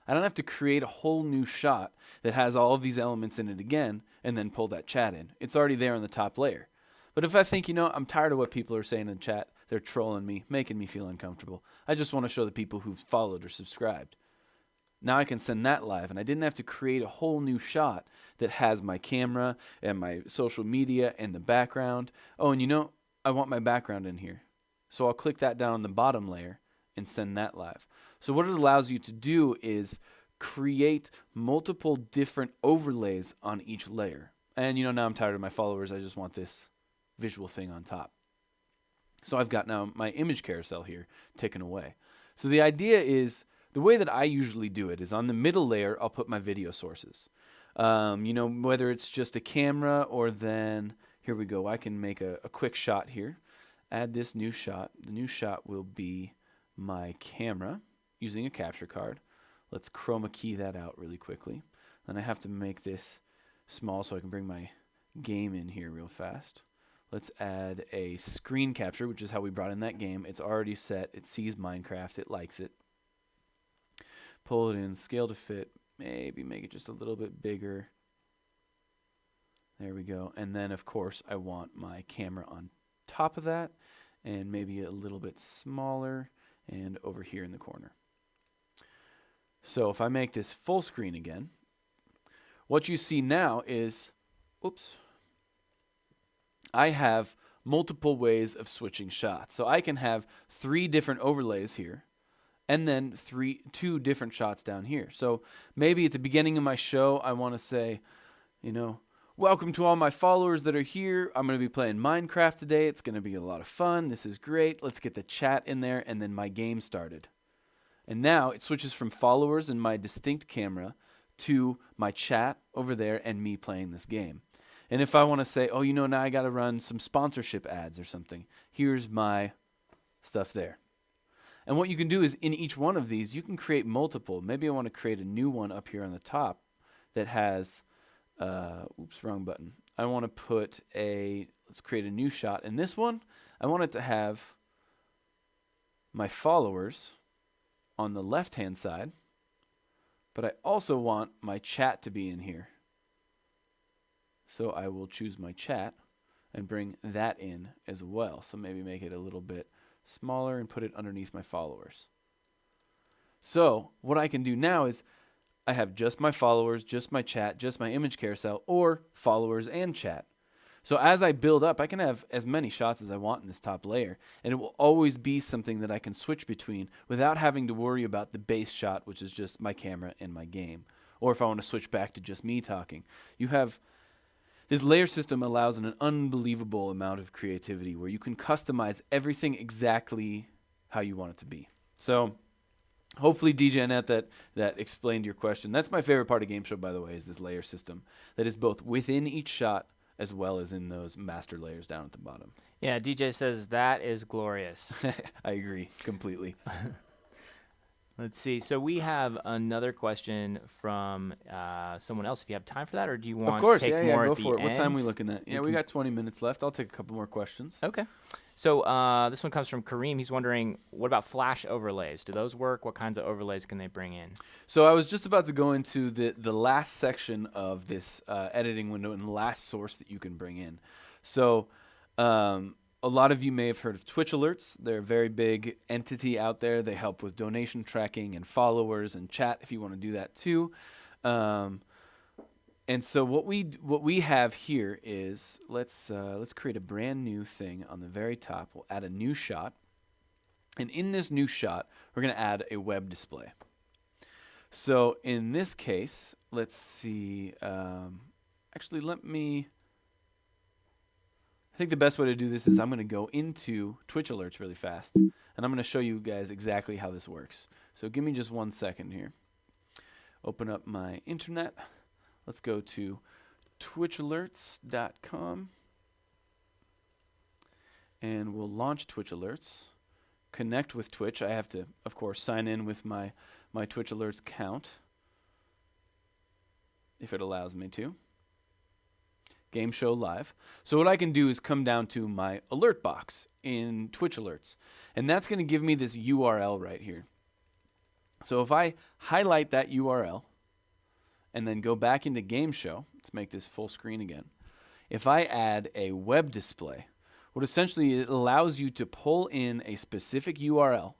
Speaker 2: I don't have to create a whole new shot that has all of these elements in it again and then pull that chat in. It's already there on the top layer. But if I think, I'm tired of what people are saying in chat, they're trolling me, making me feel uncomfortable. I just want to show the people who've followed or subscribed. Now I can send that live, and I didn't have to create a whole new shot that has my camera and my social media and the background. Oh, and I want my background in here. So I'll click that down on the bottom layer and send that live. So what it allows you to do is create multiple different overlays on each layer. And now I'm tired of my followers. I just want this visual thing on top. So I've got now my image carousel here taken away. So the idea is, the way that I usually do it is on the middle layer, I'll put my video sources. Whether it's just a camera or then, here we go, I can make a quick shot here. Add this new shot. The new shot will be my camera using a capture card. Let's chroma key that out really quickly. Then I have to make this small so I can bring my game in here real fast. Let's add a screen capture, which is how we brought in that game. It's already set. It sees Minecraft. It likes it. Pull it in, scale to fit, maybe make it just a little bit bigger. There we go. And then, of course, I want my camera on top of that and maybe a little bit smaller and over here in the corner. So if I make this full screen again, what you see now is, oops, I have multiple ways of switching shots. So I can have 3 different overlays here and then 2 different shots down here. So maybe at the beginning of my show, I want to say, welcome to all my followers that are here. I'm going to be playing Minecraft today. It's going to be a lot of fun. This is great. Let's get the chat in there, and then my game started. And now it switches from followers and my distinct camera to my chat over there and me playing this game. And if I want to say, now I got to run some sponsorship ads or something, here's my stuff there. And what you can do is in each one of these, you can create multiple. Maybe I want to create a new one up here on the top that has, oops, wrong button. I want to put let's create a new shot. And this one, I want it to have my followers on the left-hand side, but I also want my chat to be in here. So I will choose my chat and bring that in as well. So maybe make it a little bit smaller and put it underneath my followers. So what I can do now is I have just my followers, just my chat, just my image carousel, or followers and chat. So as I build up, I can have as many shots as I want in this top layer, and it will always be something that I can switch between without having to worry about the base shot, which is just my camera and my game. Or if I want to switch back to just me talking. This layer system allows an unbelievable amount of creativity where you can customize everything exactly how you want it to be. So hopefully, DJ Annette, that explained your question. That's my favorite part of Gameshow, by the way, is this layer system that is both within each shot as well as in those master layers down at the bottom.
Speaker 1: Yeah, DJ says that is glorious.
Speaker 2: I agree completely.
Speaker 1: Let's see. So we have another question from someone else. If you have time for that, or do you want
Speaker 2: to
Speaker 1: take more
Speaker 2: go
Speaker 1: at the
Speaker 2: for it.
Speaker 1: end?
Speaker 2: What time are we looking at? Yeah, we got 20 minutes left. I'll take a couple more questions.
Speaker 1: Okay. So this one comes from Kareem. He's wondering, what about flash overlays? Do those work? What kinds of overlays can they bring in?
Speaker 2: So I was just about to go into the last section of this editing window and the last source that you can bring in. So a lot of you may have heard of Twitch alerts. They're a very big entity out there. They help with donation tracking and followers and chat if you want to do that too. And so what we have here is let's create a brand new thing on the very top. We'll add a new shot, and in this new shot, we're going to add a web display. So in this case, let's see. Actually, I think the best way to do this is I'm going to go into Twitch alerts really fast, and I'm going to show you guys exactly how this works. So give me just 1 second here. Open up my internet. Let's go to twitchalerts.com, and we'll launch Twitch Alerts. Connect with Twitch. I have to, of course, sign in with my Twitch Alerts account, if it allows me to. Gameshow Live. So what I can do is come down to my alert box in Twitch Alerts, and that's going to give me this URL right here. So if I highlight that URL and then go back into Gameshow, let's make this full screen again. If I add a web display, what essentially it allows you to pull in a specific URL.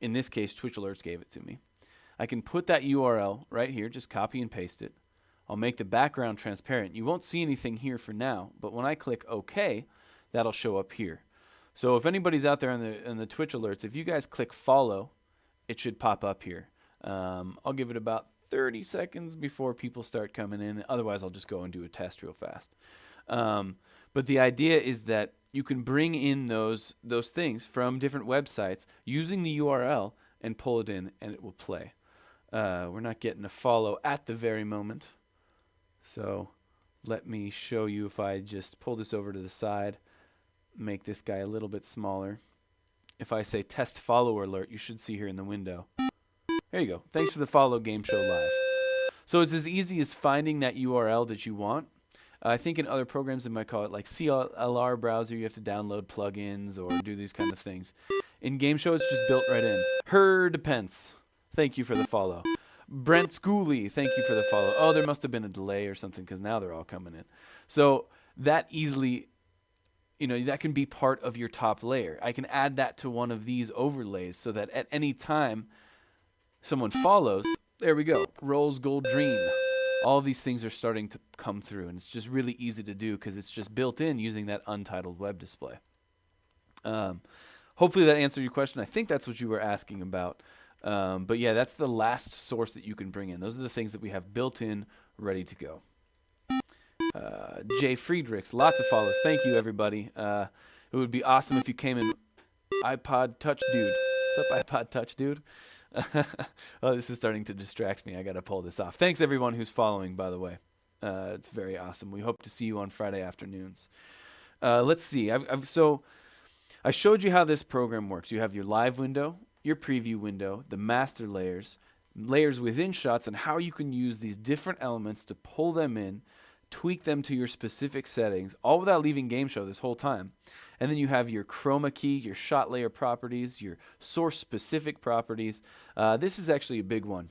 Speaker 2: In this case, Twitch Alerts gave it to me. I can put that URL right here, just copy and paste it. I'll make the background transparent. You won't see anything here for now, but when I click OK, that'll show up here. So if anybody's out there in the Twitch Alerts, if you guys click follow, it should pop up here. I'll give it about 30 seconds before people start coming in. Otherwise, I'll just go and do a test real fast. But the idea is that you can bring in those things from different websites using the URL and pull it in, and it will play. We're not getting a follow at the very moment. So let me show you. If I just pull this over to the side, make this guy a little bit smaller. If I say test follower alert, you should see here in the window. There you go. Thanks for the follow, Gameshow Live. So it's as easy as finding that URL that you want. I think in other programs they might call it like CLR browser. You have to download plugins or do these kind of things. In Gameshow, it's just built right in. Herd Pence, thank you for the follow. Brent Schooley, thank you for the follow. Oh, there must have been a delay or something because now they're all coming in. So that easily, that can be part of your top layer. I can add that to one of these overlays so that at any time someone follows, there we go, Rose Gold Dream. All of these things are starting to come through, and it's just really easy to do because it's just built in using that untitled web display. Hopefully that answered your question. I think that's what you were asking about. But yeah, that's the last source that you can bring in. Those are the things that we have built in, ready to go. Jay Friedrichs, lots of follows. Thank you, everybody. It would be awesome if you came in. iPod Touch Dude. What's up, iPod Touch Dude? Oh, this is starting to distract me. I got to pull this off. Thanks, everyone who's following, by the way. It's very awesome. We hope to see you on Friday afternoons. Let's see. So I showed you how this program works. You have your live window, your preview window, the master layers within shots, and how you can use these different elements to pull them in, tweak them to your specific settings, all without leaving Gameshow this whole time. And then you have your chroma key, your shot layer properties, your source specific properties. This is actually a big one.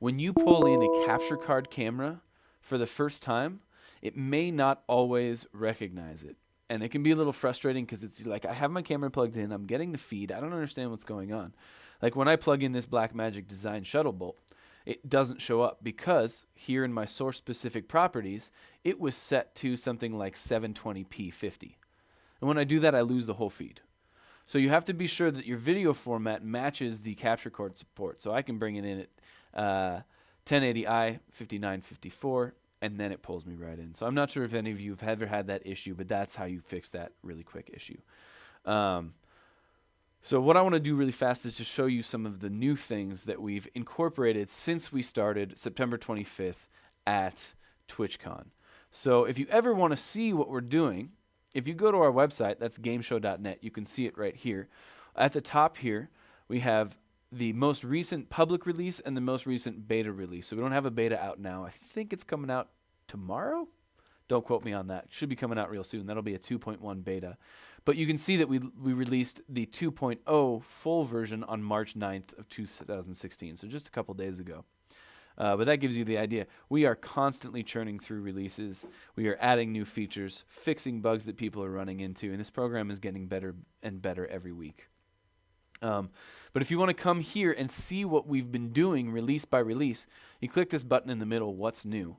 Speaker 2: When you pull in a capture card camera for the first time, it may not always recognize it. And it can be a little frustrating because it's like, I have my camera plugged in, I'm getting the feed, I don't understand what's going on. Like when I plug in this Blackmagic Design Shuttle Bolt, it doesn't show up because here in my source specific properties, it was set to something like 720p 50. And when I do that, I lose the whole feed. So you have to be sure that your video format matches the capture card support. So I can bring it in at 1080i 5954, and then it pulls me right in. So I'm not sure if any of you have ever had that issue, but that's how you fix that really quick issue. So what I want to do really fast is to show you some of the new things that we've incorporated since we started September 25th at TwitchCon. So if you ever want to see what we're doing, if you go to our website, that's gameshow.net, you can see it right here. At the top here, we have the most recent public release and the most recent beta release. So we don't have a beta out now. I think it's coming out tomorrow. Don't quote me on that. It should be coming out real soon. That'll be a 2.1 beta. But you can see that we released the 2.0 full version on March 9th of 2016, so just a couple days ago. But that gives you the idea. We are constantly churning through releases. We are adding new features, fixing bugs that people are running into, and this program is getting better and better every week. But if you want to come here and see what we've been doing release by release, you click this button in the middle, What's New,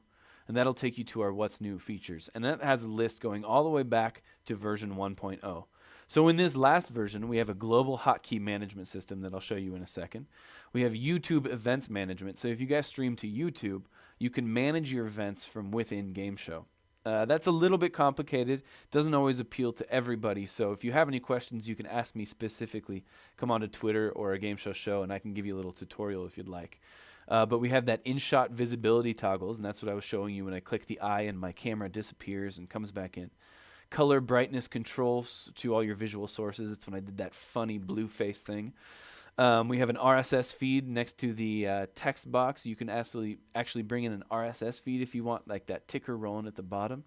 Speaker 2: and that'll take you to our What's New features. And that has a list going all the way back to version 1.0. So in this last version, we have a global hotkey management system that I'll show you in a second. We have YouTube events management. So if you guys stream to YouTube, you can manage your events from within Gameshow. That's a little bit complicated. Doesn't always appeal to everybody. So if you have any questions, you can ask me specifically. Come on to Twitter or a Game Show, and I can give you a little tutorial if you'd like. But we have that in-shot visibility toggles, and that's what I was showing you. When I click the eye and my camera disappears and comes back in. Color brightness controls to all your visual sources. It's when I did that funny blue face thing. We have an RSS feed next to the text box. You can actually bring in an RSS feed if you want, like that ticker rolling at the bottom.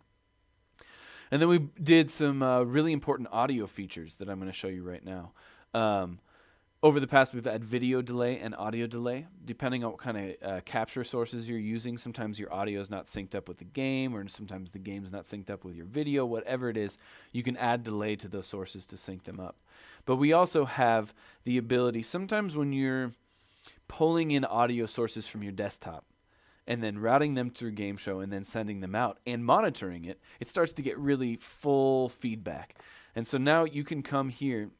Speaker 2: And then we did some really important audio features that I'm going to show you right now. Over the past, we've had video delay and audio delay. Depending on what kind of capture sources you're using, sometimes your audio is not synced up with the game, or sometimes the game's not synced up with your video. Whatever it is, you can add delay to those sources to sync them up. But we also have the ability, sometimes when you're pulling in audio sources from your desktop and then routing them through Gameshow and then sending them out and monitoring it, it starts to get really full feedback. And so now you can come here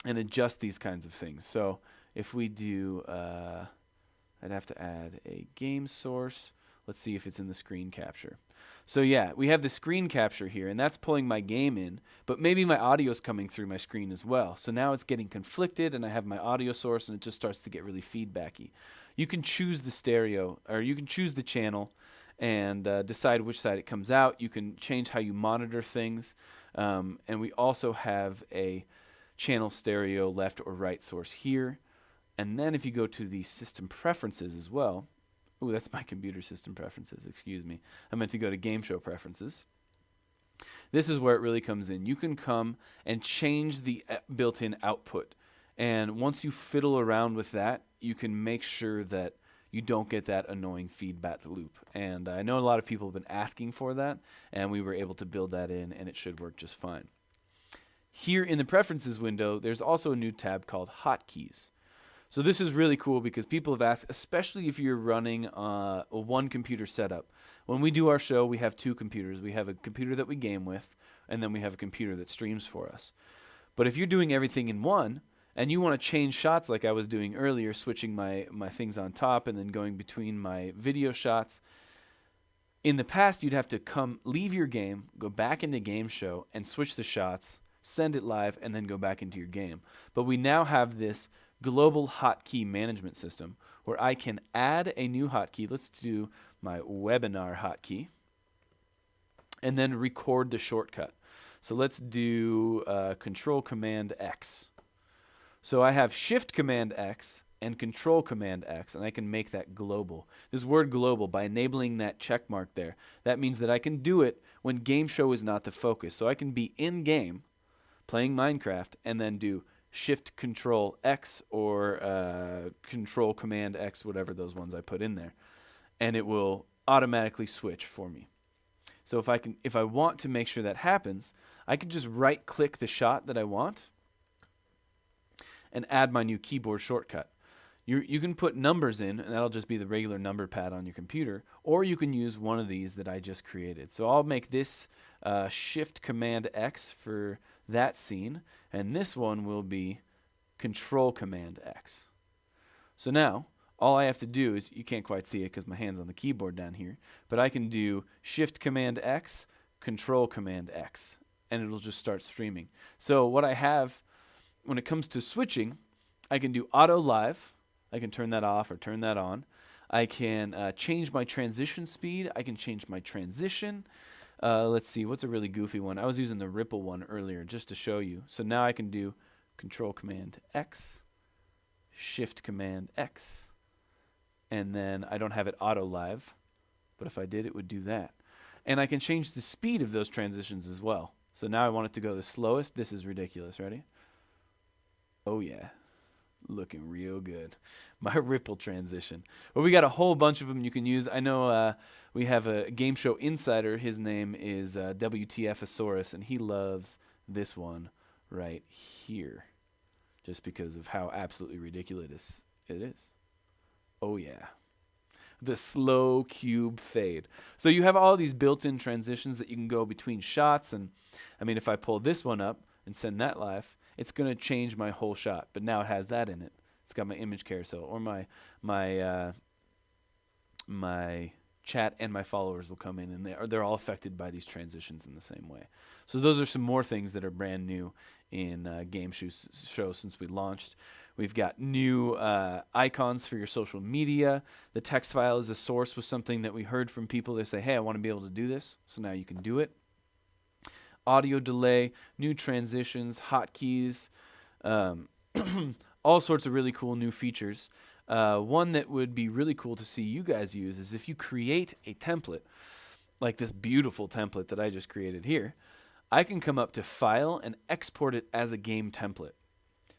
Speaker 2: and adjust these kinds of things. So if we do, I'd have to add a game source. Let's see if it's in the screen capture. So yeah, we have the screen capture here, and that's pulling my game in, but maybe my audio is coming through my screen as well. So now it's getting conflicted, and I have my audio source, and it just starts to get really feedbacky. You can choose the stereo, or you can choose the channel and decide which side it comes out. You can change how you monitor things, and we also have a channel stereo left or right source here. And then if you go to the system preferences as well, ooh, that's my computer system preferences, excuse me. I meant to go to Game Show preferences. This is where it really comes in. You can come and change the built-in output. And once you fiddle around with that, you can make sure that you don't get that annoying feedback loop. And I know a lot of people have been asking for that, and we were able to build that in, and it should work just fine. Here in the Preferences window, there's also a new tab called Hotkeys. So this is really cool because people have asked, especially if you're running a one computer setup. When we do our show, we have two computers. We have a computer that we game with, and then we have a computer that streams for us. But if you're doing everything in one, and you want to change shots like I was doing earlier, switching my things on top and then going between my video shots, in the past you'd have to leave your game, go back into Gameshow, and switch the shots, send it live, and then go back into your game. But we now have this global hotkey management system where I can add a new hotkey. Let's do my webinar hotkey and then record the shortcut. So let's do Control Command X. So I have Shift Command X and Control Command X, and I can make that global. This word global, by enabling that check mark there, that means that I can do it when Gameshow is not the focus. So I can be in game playing Minecraft and then do Shift Control X or Control Command X, whatever those ones I put in there, and it will automatically switch for me. So if I want to make sure that happens, I can just right click the shot that I want and add my new keyboard shortcut. You can put numbers in, and that'll just be the regular number pad on your computer, or you can use one of these that I just created. So I'll make this Shift Command X for that scene, and this one will be Control Command X. So now, all I have to do is, you can't quite see it because my hand's on the keyboard down here, but I can do Shift Command X, Control Command X, and it'll just start streaming. So what I have, when it comes to switching, I can do Auto Live. I can turn that off or turn that on. I can change my transition speed. I can change my transition. Let's see, what's a really goofy one? I was using the Ripple one earlier just to show you. So now I can do Control Command X, Shift Command X, and then I don't have it auto live, but if I did, it would do that. And I can change the speed of those transitions as well. So now I want it to go the slowest. This is ridiculous. Ready? Oh yeah. Looking real good. My Ripple transition. Well, we got a whole bunch of them you can use. I know we have a Game Show insider. His name is WTFosaurus, and he loves this one right here, just because of how absolutely ridiculous it is. Oh yeah. The slow cube fade. So you have all these built-in transitions that you can go between shots, and I mean, if I pull this one up and send that live, it's going to change my whole shot, but now it has that in it. It's got my image carousel or my chat and my followers will come in, and they're all affected by these transitions in the same way. So those are some more things that are brand new in Gameshow since we launched. We've got new icons for your social media. The text file as a source was something that we heard from people. They say, hey, I want to be able to do this. So now you can do it. Audio delay, new transitions, hotkeys, all sorts of really cool new features. One that would be really cool to see you guys use is if you create a template, like this beautiful template that I just created here, I can come up to File and export it as a game template.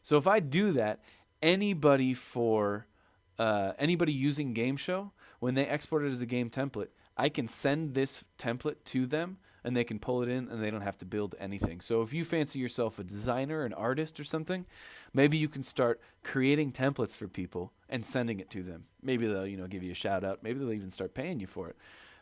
Speaker 2: So if I do that, anybody using Gameshow, when they export it as a game template, I can send this template to them and they can pull it in and they don't have to build anything. So if you fancy yourself a designer, an artist or something, maybe you can start creating templates for people and sending it to them. Maybe they'll give you a shout out. Maybe they'll even start paying you for it.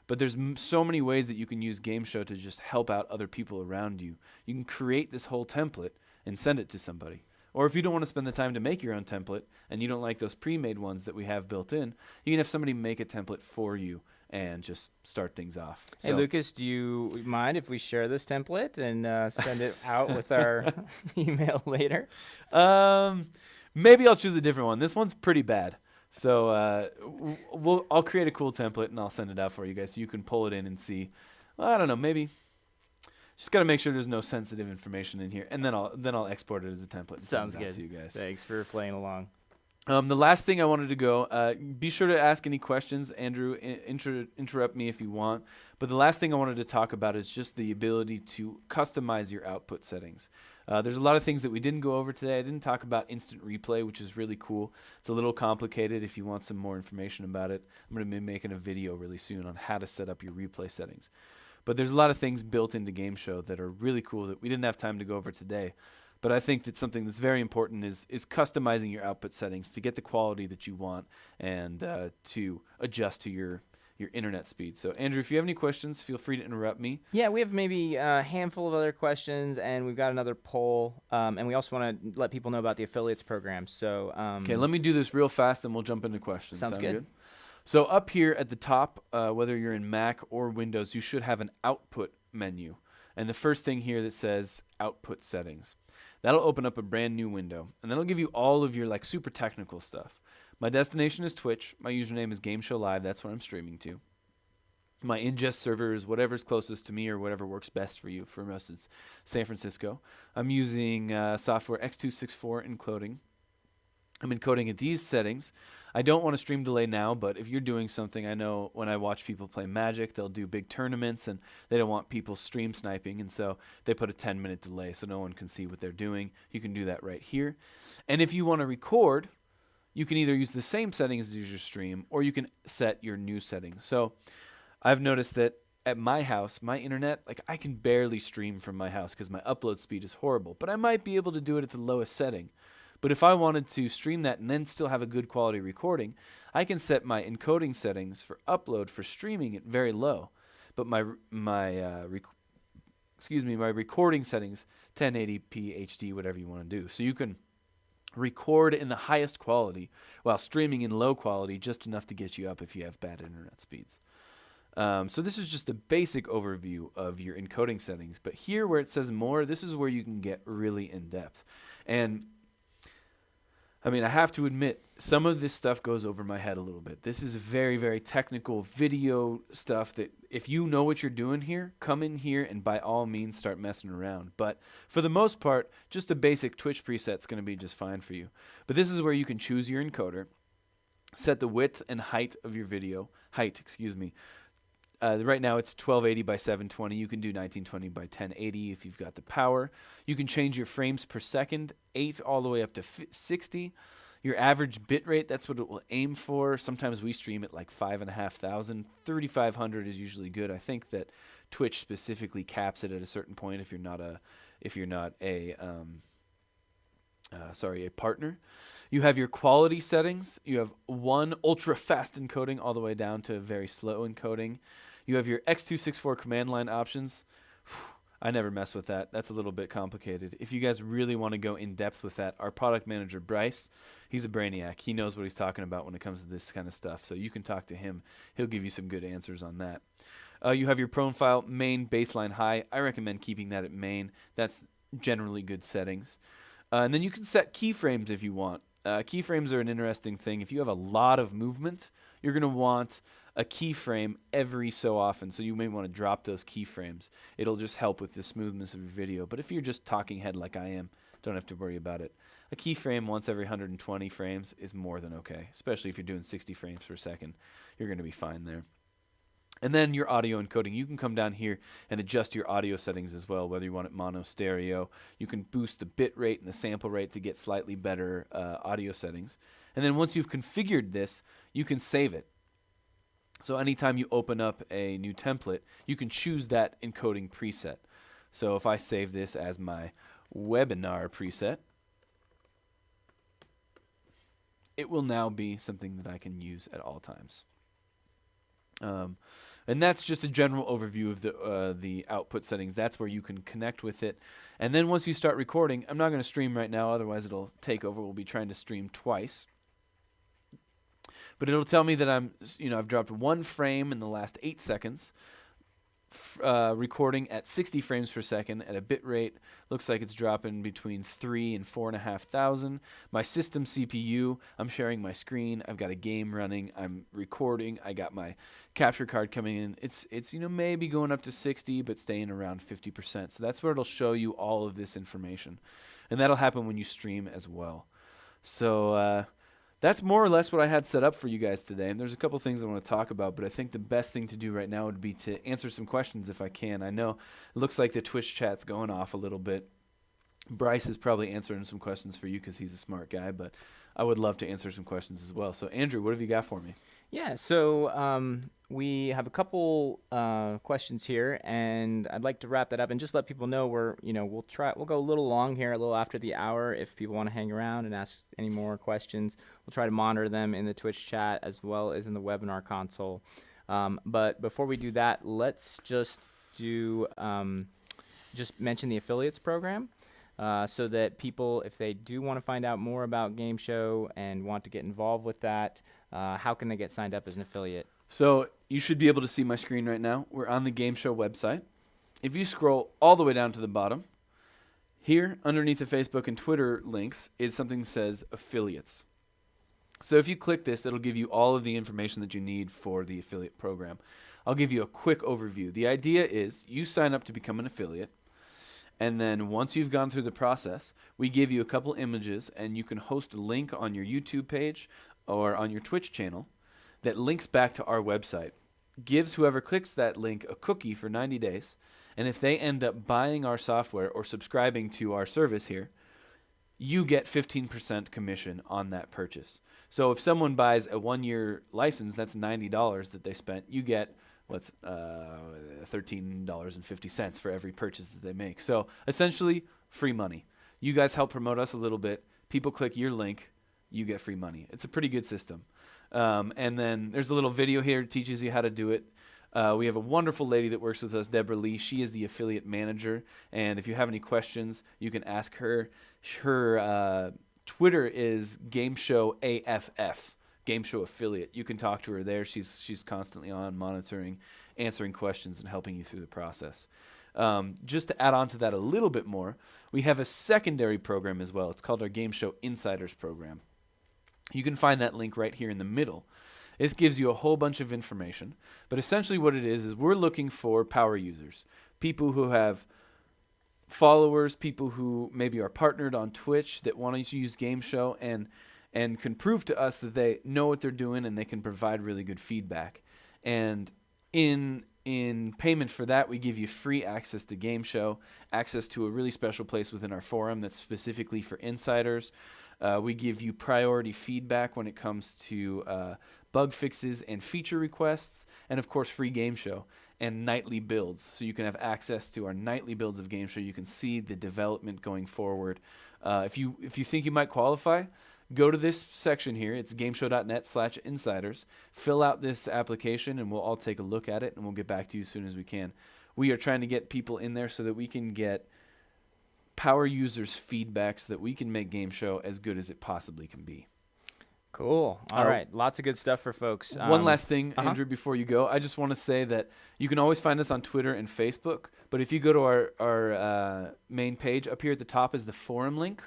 Speaker 2: But there's so many ways that you can use Gameshow to just help out other people around you. You can create this whole template and send it to somebody. Or if you don't want to spend the time to make your own template and you don't like those pre-made ones that we have built in, you can have somebody make a template for you and just start things off.
Speaker 1: Hey, Lucas, do you mind if we share this template and send it out with our email later?
Speaker 2: Maybe I'll choose a different one. This one's pretty bad. So I'll create a cool template and I'll send it out for you guys so you can pull it in and see. Well, I don't know, maybe. Just got to make sure there's no sensitive information in here, and then I'll export it as a template.
Speaker 1: Sounds good.
Speaker 2: To you guys.
Speaker 1: Thanks for playing along.
Speaker 2: The last thing I wanted to go, be sure to ask any questions. Andrew, interrupt me if you want. But the last thing I wanted to talk about is just the ability to customize your output settings. There's a lot of things that we didn't go over today. I didn't talk about instant replay, which is really cool. It's a little complicated. If you want some more information about it, I'm going to be making a video really soon on how to set up your replay settings. But there's a lot of things built into Gameshow that are really cool that we didn't have time to go over today. But I think that something that's very important is customizing your output settings to get the quality that you want and to adjust to your internet speed. So, Andrew, if you have any questions, feel free to interrupt me.
Speaker 1: Yeah, we have maybe a handful of other questions, and we've got another poll. And we also want to let people know about the affiliates program. So,
Speaker 2: okay, let me do this real fast, and we'll jump into questions.
Speaker 1: Sounds good.
Speaker 2: So up here at the top, whether you're in Mac or Windows, you should have an output menu. And the first thing here that says output settings. That'll open up a brand new window. And that'll give you all of your super technical stuff. My destination is Twitch. My username is Gameshow Live. That's where I'm streaming to. My ingest server is whatever's closest to me or whatever works best for you. For us, it's San Francisco. I'm using software X264 encoding. I'm encoding at these settings. I don't want to stream delay now, but if you're doing something, I know when I watch people play Magic, they'll do big tournaments, and they don't want people stream sniping, and so they put a 10-minute delay so no one can see what they're doing. You can do that right here. And if you want to record, you can either use the same settings as your stream, or you can set your new settings. So I've noticed that at my house, my internet, I can barely stream from my house because my upload speed is horrible, but I might be able to do it at the lowest setting. But if I wanted to stream that and then still have a good quality recording, I can set my encoding settings for upload for streaming at very low, but my recording settings 1080p HD, whatever you want to do. So you can record in the highest quality while streaming in low quality, just enough to get you up if you have bad internet speeds. So this is just a basic overview of your encoding settings. But here where it says more, this is where you can get really in depth. And I mean, I have to admit, some of this stuff goes over my head a little bit. This is very, very technical video stuff that if you know what you're doing here, come in here and by all means start messing around. But for the most part, just a basic Twitch preset is going to be just fine for you. But this is where you can choose your encoder, set the width and height of your video, right now it's 1280 by 720. You can do 1920 by 1080 if you've got the power. You can change your frames per second, 8 all the way up to 60. Your average bit rate, that's what it will aim for. Sometimes we stream at 5,500. 3,500 is usually good. I think that Twitch specifically caps it at a certain point if you're not a partner. You have your quality settings. You have one ultra fast encoding all the way down to very slow encoding. You have your X264 command line options. I never mess with that. That's a little bit complicated. If you guys really want to go in depth with that, our product manager, Bryce, he's a brainiac. He knows what he's talking about when it comes to this kind of stuff. So you can talk to him. He'll give you some good answers on that. You have your profile, main, baseline, high. I recommend keeping that at main. That's generally good settings. And then you can set keyframes if you want. Keyframes are an interesting thing. If you have a lot of movement, you're going to want a keyframe every so often, so you may want to drop those keyframes. It'll just help with the smoothness of your video. But if you're just talking head like I am, don't have to worry about it. A keyframe once every 120 frames is more than okay, especially if you're doing 60 frames per second. You're going to be fine there. And then your audio encoding. You can come down here and adjust your audio settings as well, whether you want it mono, stereo. You can boost the bit rate and the sample rate to get slightly better audio settings. And then once you've configured this, you can save it. So anytime you open up a new template, you can choose that encoding preset. So if I save this as my webinar preset, it will now be something that I can use at all times. And that's just a general overview of the output settings. That's where you can connect with it. And then once you start recording, I'm not going to stream right now, otherwise it'll take over. We'll be trying to stream twice. But it'll tell me that I've dropped one frame in the last 8 seconds, recording at 60 frames per second at a bit rate. Looks like it's dropping between 3 and 4,500. My system CPU, I'm sharing my screen. I've got a game running. I'm recording. I got my capture card coming in. It's maybe going up to 60, but staying around 50%. So that's where it'll show you all of this information. And that'll happen when you stream as well. So that's more or less what I had set up for you guys today. And there's a couple things I want to talk about, but I think the best thing to do right now would be to answer some questions if I can. I know it looks like the Twitch chat's going off a little bit. Bryce is probably answering some questions for you because he's a smart guy, but I would love to answer some questions as well. So Andrew, what have you got for me?
Speaker 1: Yeah, so we have a couple questions here, and I'd like to wrap that up and just let people know we'll go a little long here, a little after the hour. If people want to hang around and ask any more questions, we'll try to monitor them in the Twitch chat as well as in the webinar console. But before we do that, let's just mention the affiliates program. So that people, if they do want to find out more about Gameshow and want to get involved with that, how can they get signed up as an affiliate?
Speaker 2: So you should be able to see my screen right now. We're on the Gameshow website. If you scroll all the way down to the bottom, here underneath the Facebook and Twitter links is something that says affiliates. So if you click this, it'll give you all of the information that you need for the affiliate program. I'll give you a quick overview. The idea is you sign up to become an affiliate. And then once you've gone through the process, we give you a couple images, and you can host a link on your YouTube page or on your Twitch channel that links back to our website. Gives whoever clicks that link a cookie for 90 days. And if they end up buying our software or subscribing to our service here, you get 15% commission on that purchase. So if someone buys a 1-year license, that's $90 that they spent, you get $13.50 for every purchase that they make. So essentially, free money. You guys help promote us a little bit. People click your link, you get free money. It's a pretty good system. And then there's a little video here that teaches you how to do it. We have a wonderful lady that works with us, Deborah Lee. She is the affiliate manager. And if you have any questions, you can ask her. Her Twitter is GameshowAFF. Gameshow affiliate. You can talk to her there. She's constantly on, monitoring, answering questions, and helping you through the process. Just to add on to that a little bit more, we have a secondary program as well. It's called our Gameshow Insiders program. You can find that link right here in the middle. This gives you a whole bunch of information, but essentially what it is we're looking for power users, people who have followers, people who maybe are partnered on Twitch that want to use Gameshow and can prove to us that they know what they're doing and they can provide really good feedback. And in payment for that, we give you free access to Gameshow, access to a really special place within our forum that's specifically for insiders. We give you priority feedback when it comes to bug fixes and feature requests, and of course free Gameshow and nightly builds. So you can have access to our nightly builds of Gameshow. You can see the development going forward. If you think you might qualify, go to this section here. It's gameshow.net/insiders. Fill out this application, and we'll all take a look at it, and we'll get back to you as soon as we can. we are trying to get people in there so that we can get power users' feedback so that we can make Game Show as good as it possibly can be.
Speaker 1: Cool. All right. Lots of good stuff for folks.
Speaker 2: One last thing, Andrew, before you go. I just want to say that you can always find us on Twitter and Facebook. But if you go to our main page, up here at the top is the forum link.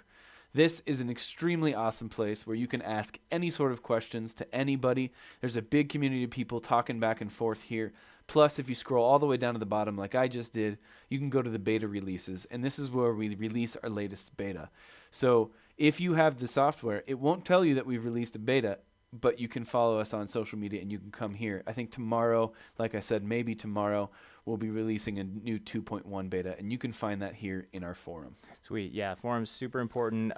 Speaker 2: This is an extremely awesome place where you can ask any sort of questions to anybody. There's a big community of people talking back and forth here. Plus, if you scroll all the way down to the bottom like I just did, you can go to the beta releases. And this is where we release our latest beta. So if you have the software, it won't tell you that we've released a beta, but you can follow us on social media and you can come here. I think tomorrow, like I said, maybe tomorrow, we'll be releasing a new 2.1 beta, and you can find that here in our forum.
Speaker 1: Sweet. Yeah, forum's super important.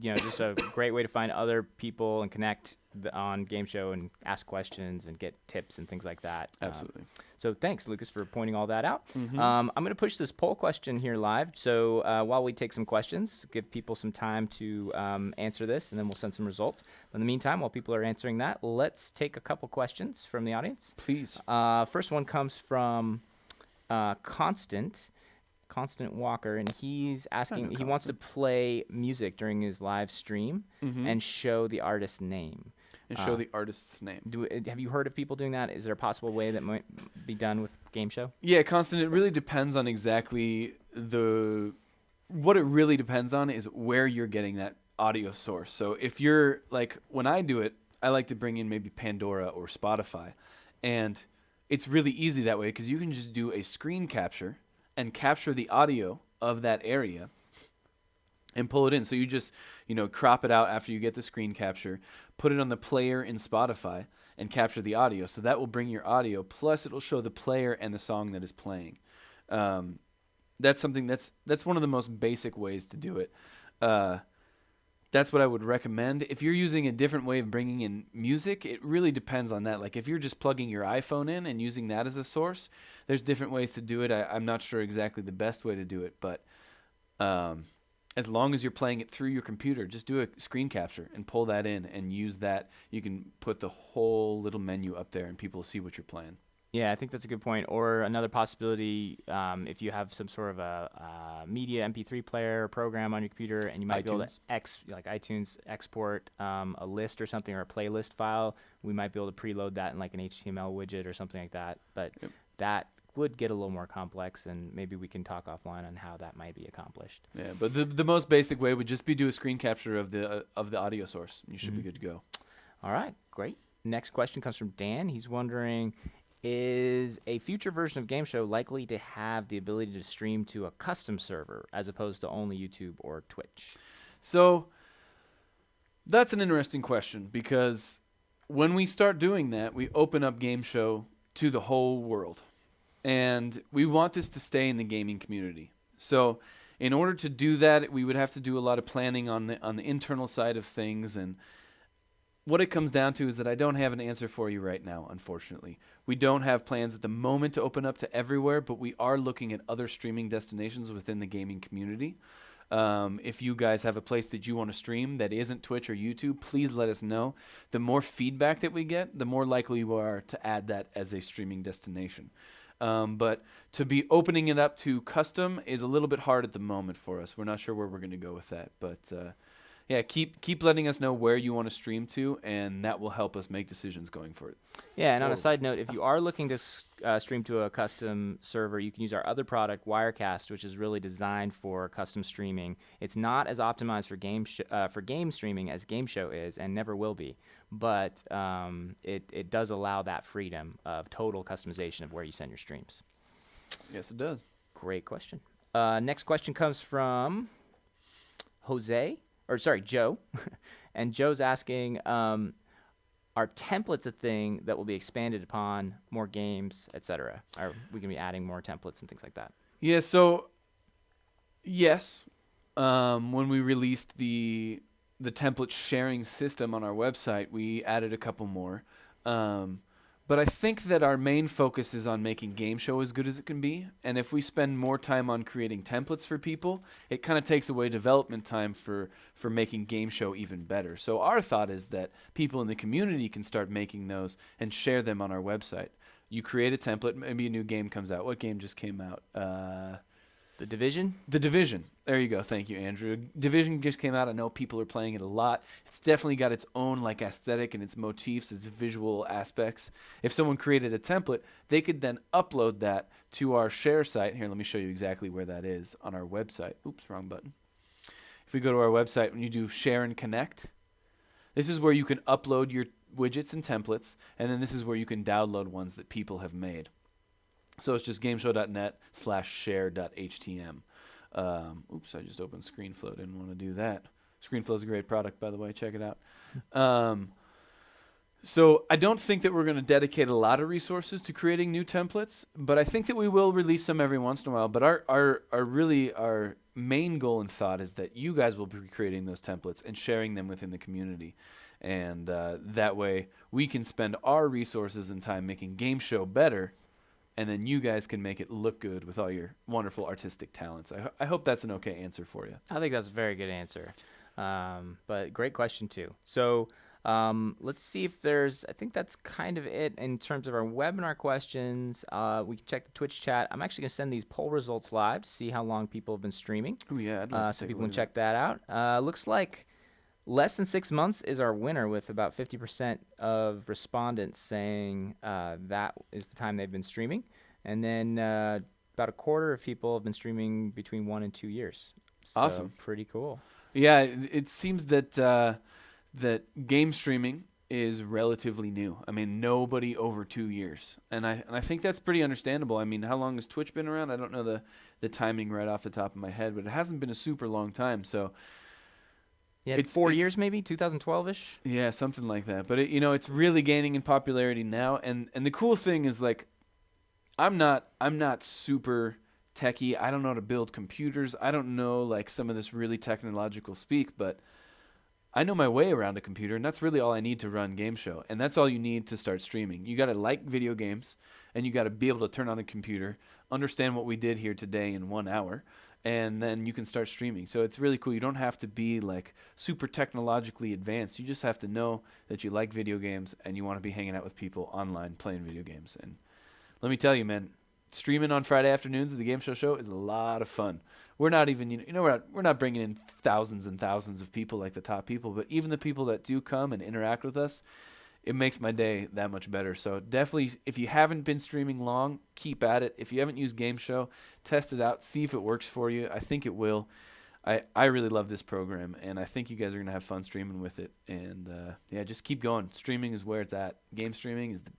Speaker 1: Just a great way to find other people and connect on Game Show and ask questions and get tips and things like that.
Speaker 2: Absolutely.
Speaker 1: So thanks, Lucas, for pointing all that out.
Speaker 2: Mm-hmm.
Speaker 1: I'm going to push this poll question here live. So while we take some questions, give people some time to answer this, and then we'll send some results. But in the meantime, while people are answering that, let's take a couple questions from the audience.
Speaker 2: Please.
Speaker 1: First one comes from Constant Walker, and he's asking, he wants to play music during his live stream and show the artist's name.
Speaker 2: And show the artist's name.
Speaker 1: Have you heard of people doing that? Is there a possible way that might be done with Game Show?
Speaker 2: Yeah, Constant, it really depends on exactly what it really depends on is where you're getting that audio source. So if you're, like, when I do it, I like to bring in maybe Pandora or Spotify. And it's really easy that way because you can just do a screen capture and capture the audio of that area and pull it in. So you just, crop it out after you get the screen capture, put it on the player in Spotify, and capture the audio. So that will bring your audio, plus it'll show the player and the song that is playing. That's something that's one of the most basic ways to do it. That's what I would recommend. If you're using a different way of bringing in music, it really depends on that. Like if you're just plugging your iPhone in and using that as a source, there's different ways to do it. I'm not sure exactly the best way to do it, but as long as you're playing it through your computer, just do a screen capture and pull that in and use that. You can put the whole little menu up there and people will see what you're playing.
Speaker 1: Yeah, I think that's a good point. Or another possibility, if you have some sort of a media MP3 player program on your computer, and you might be able to like iTunes export a list or something, or a playlist file, we might be able to preload that in like an HTML widget or something like that. But that would get a little more complex, and maybe we can talk offline on how that might be accomplished.
Speaker 2: Yeah, but the most basic way would just be do a screen capture of the audio source. You should be good to go.
Speaker 1: All right, great. Next question comes from Dan. He's wondering, is a future version of Game Show likely to have the ability to stream to a custom server as opposed to only YouTube or Twitch?
Speaker 2: So that's an interesting question, because when we start doing that, we open up Game Show to the whole world. And we want this to stay in the gaming community. So in order to do that, we would have to do a lot of planning on the internal side of things. And what it comes down to is that I don't have an answer for you right now, unfortunately. We don't have plans at the moment to open up to everywhere, but we are looking at other streaming destinations within the gaming community. If you guys have a place that you want to stream that isn't Twitch or YouTube, please let us know. The more feedback that we get, the more likely we are to add that as a streaming destination. But to be opening it up to custom is a little bit hard at the moment for us. We're not sure where we're going to go with that. But keep letting us know where you want to stream to, and that will help us make decisions going forward.
Speaker 1: Yeah, and on a side note, if you are looking to stream to a custom server, you can use our other product, Wirecast, which is really designed for custom streaming. It's not as optimized for game streaming as Game Show is, and never will be. But it does allow that freedom of total customization of where you send your streams.
Speaker 2: Yes, it does.
Speaker 1: Great question. Next question comes from Joe. And Joe's asking, are templates a thing that will be expanded upon more games, etc.? Are we going to be adding more templates and things like that?
Speaker 2: Yeah, so yes. When we released the template sharing system on our website, we added a couple more. But I think that our main focus is on making Game Show as good as it can be. And if we spend more time on creating templates for people, it kind of takes away development time for making Game Show even better. So our thought is that people in the community can start making those and share them on our website. You create a template. Maybe a new game comes out. What game just came out?
Speaker 1: The Division?
Speaker 2: The Division. There you go. Thank you, Andrew. Division just came out. I know people are playing it a lot. It's definitely got its own like aesthetic and its motifs, its visual aspects. If someone created a template, they could then upload that to our share site. Here, let me show you exactly where that is on our website. Oops, wrong button. If we go to our website, when you do share and connect, this is where you can upload your widgets and templates, and then this is where you can download ones that people have made. So it's just gameshow.net/share.htm. Oops, I just opened ScreenFlow. Didn't want to do that. ScreenFlow is a great product, by the way. Check it out. So I don't think that we're going to dedicate a lot of resources to creating new templates, but I think that we will release them every once in a while. But our main goal and thought is that you guys will be creating those templates and sharing them within the community. And that way we can spend our resources and time making Game Show better, and then you guys can make it look good with all your wonderful artistic talents. I hope that's an okay answer for you.
Speaker 1: I think that's a very good answer. But great question, too. So let's see if I think that's kind of it in terms of our webinar questions. We can check the Twitch chat. I'm actually going to send these poll results live to see how long people have been streaming.
Speaker 2: Oh, yeah. I'd like to
Speaker 1: so
Speaker 2: take a
Speaker 1: people
Speaker 2: look
Speaker 1: can
Speaker 2: at
Speaker 1: check that out. Looks like less than 6 months is our winner, with about 50% of respondents saying that is the time they've been streaming. And then about a quarter of people have been streaming between 1 and 2 years. So
Speaker 2: Awesome.
Speaker 1: Pretty cool.
Speaker 2: Yeah, it seems that that game streaming is relatively new. I mean, nobody over 2 years, and I think that's pretty understandable. I mean, how long has Twitch been around? I don't know the timing right off the top of my head, but it hasn't been a super long time. So
Speaker 1: yeah,
Speaker 2: it's
Speaker 1: 4 years maybe, 2012ish.
Speaker 2: Yeah, something like that. But it's really gaining in popularity now, and the cool thing is like, I'm not super techie. I don't know how to build computers. I don't know like some of this really technological speak, but I know my way around a computer, and that's really all I need to run Game Show. And that's all you need to start streaming. You got to like video games, and you got to be able to turn on a computer, understand what we did here today in 1 hour, and then you can start streaming. So it's really cool. You don't have to be like super technologically advanced. You just have to know that you like video games and you want to be hanging out with people online playing video games. And let me tell you, man, streaming on Friday afternoons at the Game Show is a lot of fun. We're not even, we're not bringing in thousands and thousands of people like the top people, but even the people that do come and interact with us, it makes my day that much better. So definitely, if you haven't been streaming long, keep at it. If you haven't used Game Show, test it out, see if it works for you. I think it will. I really love this program, and I think you guys are going to have fun streaming with it. And yeah, just keep going. Streaming is where it's at. Game streaming is the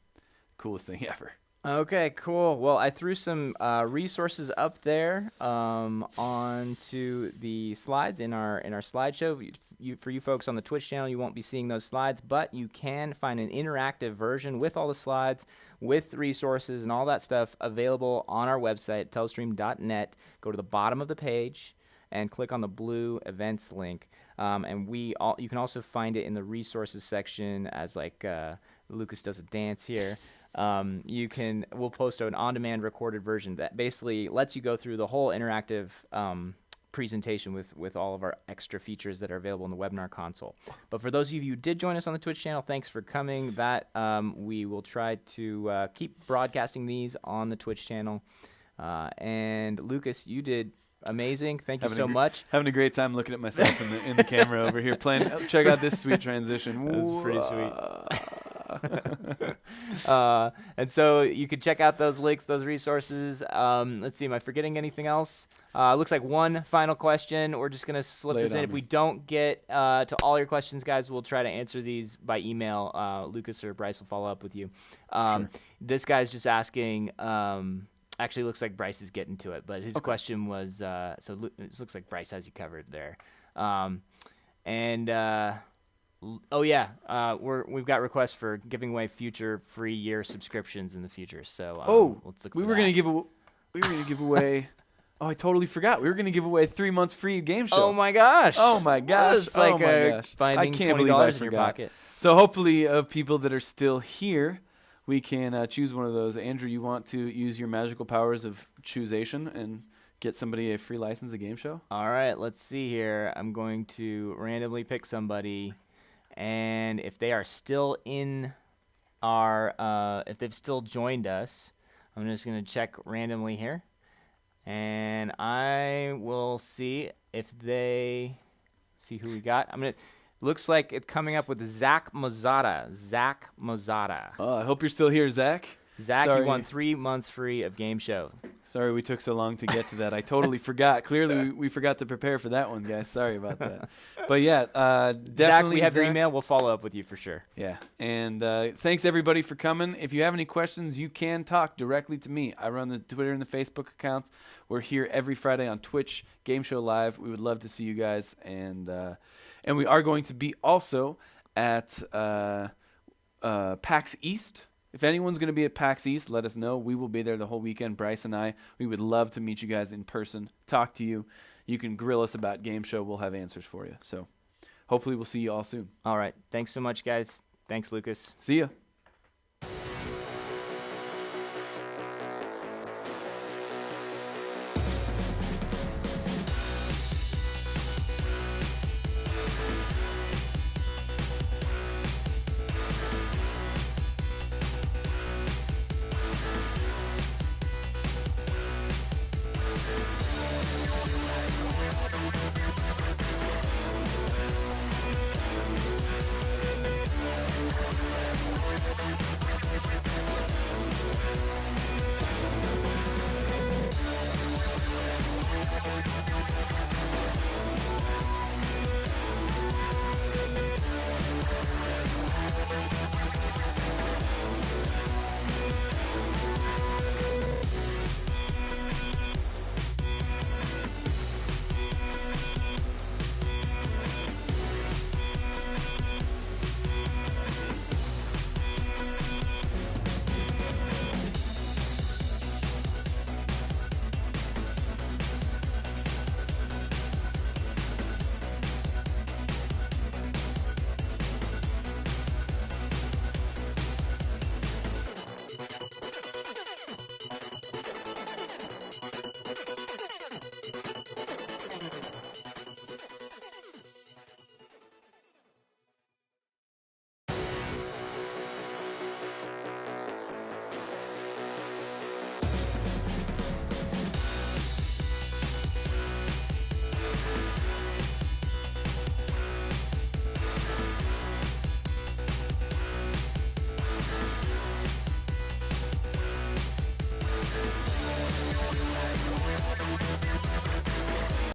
Speaker 2: coolest thing ever.
Speaker 1: Okay, cool. Well, I threw some resources up there onto the slides in our slideshow. For you folks on the Twitch channel, you won't be seeing those slides, but you can find an interactive version with all the slides, with resources and all that stuff available on our website, telestream.net. Go to the bottom of the page and click on the blue events link. And you can also find it in the resources section as like Lucas does a dance here. We'll post an on-demand recorded version that basically lets you go through the whole interactive presentation with all of our extra features that are available in the webinar console. But for those of you who did join us on the Twitch channel, thanks for coming. We will try to keep broadcasting these on the Twitch channel. And Lucas, you did amazing. Thank you so much.
Speaker 2: Having a great time looking at myself in the camera over here playing. Check out this sweet transition.
Speaker 1: That's pretty sweet. And so you can check out those links, those resources. Let's see, am I forgetting anything else? Looks like one final question. We're just going to slip this in. If we don't get to all your questions, guys, we'll try to answer these by email. Lucas or Bryce will follow up with you.
Speaker 2: Sure.
Speaker 1: This guy's just asking... actually, looks like Bryce is getting to it, but his question was, it looks like Bryce has you covered there. We've got requests for giving away future free year subscriptions in the future. So let's look for
Speaker 2: we were going to give away. Oh, I totally forgot. We were going to give away 3 months free Game Show.
Speaker 1: Oh my gosh!
Speaker 2: It's
Speaker 1: like
Speaker 2: I
Speaker 1: finding
Speaker 2: can't believe
Speaker 1: $20 in your pocket.
Speaker 2: So hopefully, of people that are still here, we can choose one of those. Andrew, you want to use your magical powers of choosation and get somebody a free license at Game Show?
Speaker 1: All right, let's see here. I'm going to randomly pick somebody, and if they are still in if they've still joined us. I'm just going to check randomly here. And I will see if they see who we got. Looks like it's coming up with Zach Mozada. Zach Mozada.
Speaker 2: Oh, I hope you're still here, Zach.
Speaker 1: Zach,
Speaker 2: Sorry.
Speaker 1: you won 3 months free of Game Show.
Speaker 2: Sorry we took so long to get to that. I totally forgot. Clearly, we forgot to prepare for that one, guys. Sorry about that. But yeah, definitely.
Speaker 1: Zach, we have your email. We'll follow up with you for sure.
Speaker 2: Yeah. And thanks, everybody, for coming. If you have any questions, you can talk directly to me. I run the Twitter and the Facebook accounts. We're here every Friday on Twitch, Game Show Live. We would love to see you guys. And we are going to be also at PAX East. If anyone's going to be at PAX East, let us know. We will be there the whole weekend, Bryce and I. We would love to meet you guys in person, talk to you. You can grill us about Game Show. We'll have answers for you. So hopefully we'll see you all soon.
Speaker 1: All right. Thanks so much, guys. Thanks, Lucas.
Speaker 2: See ya.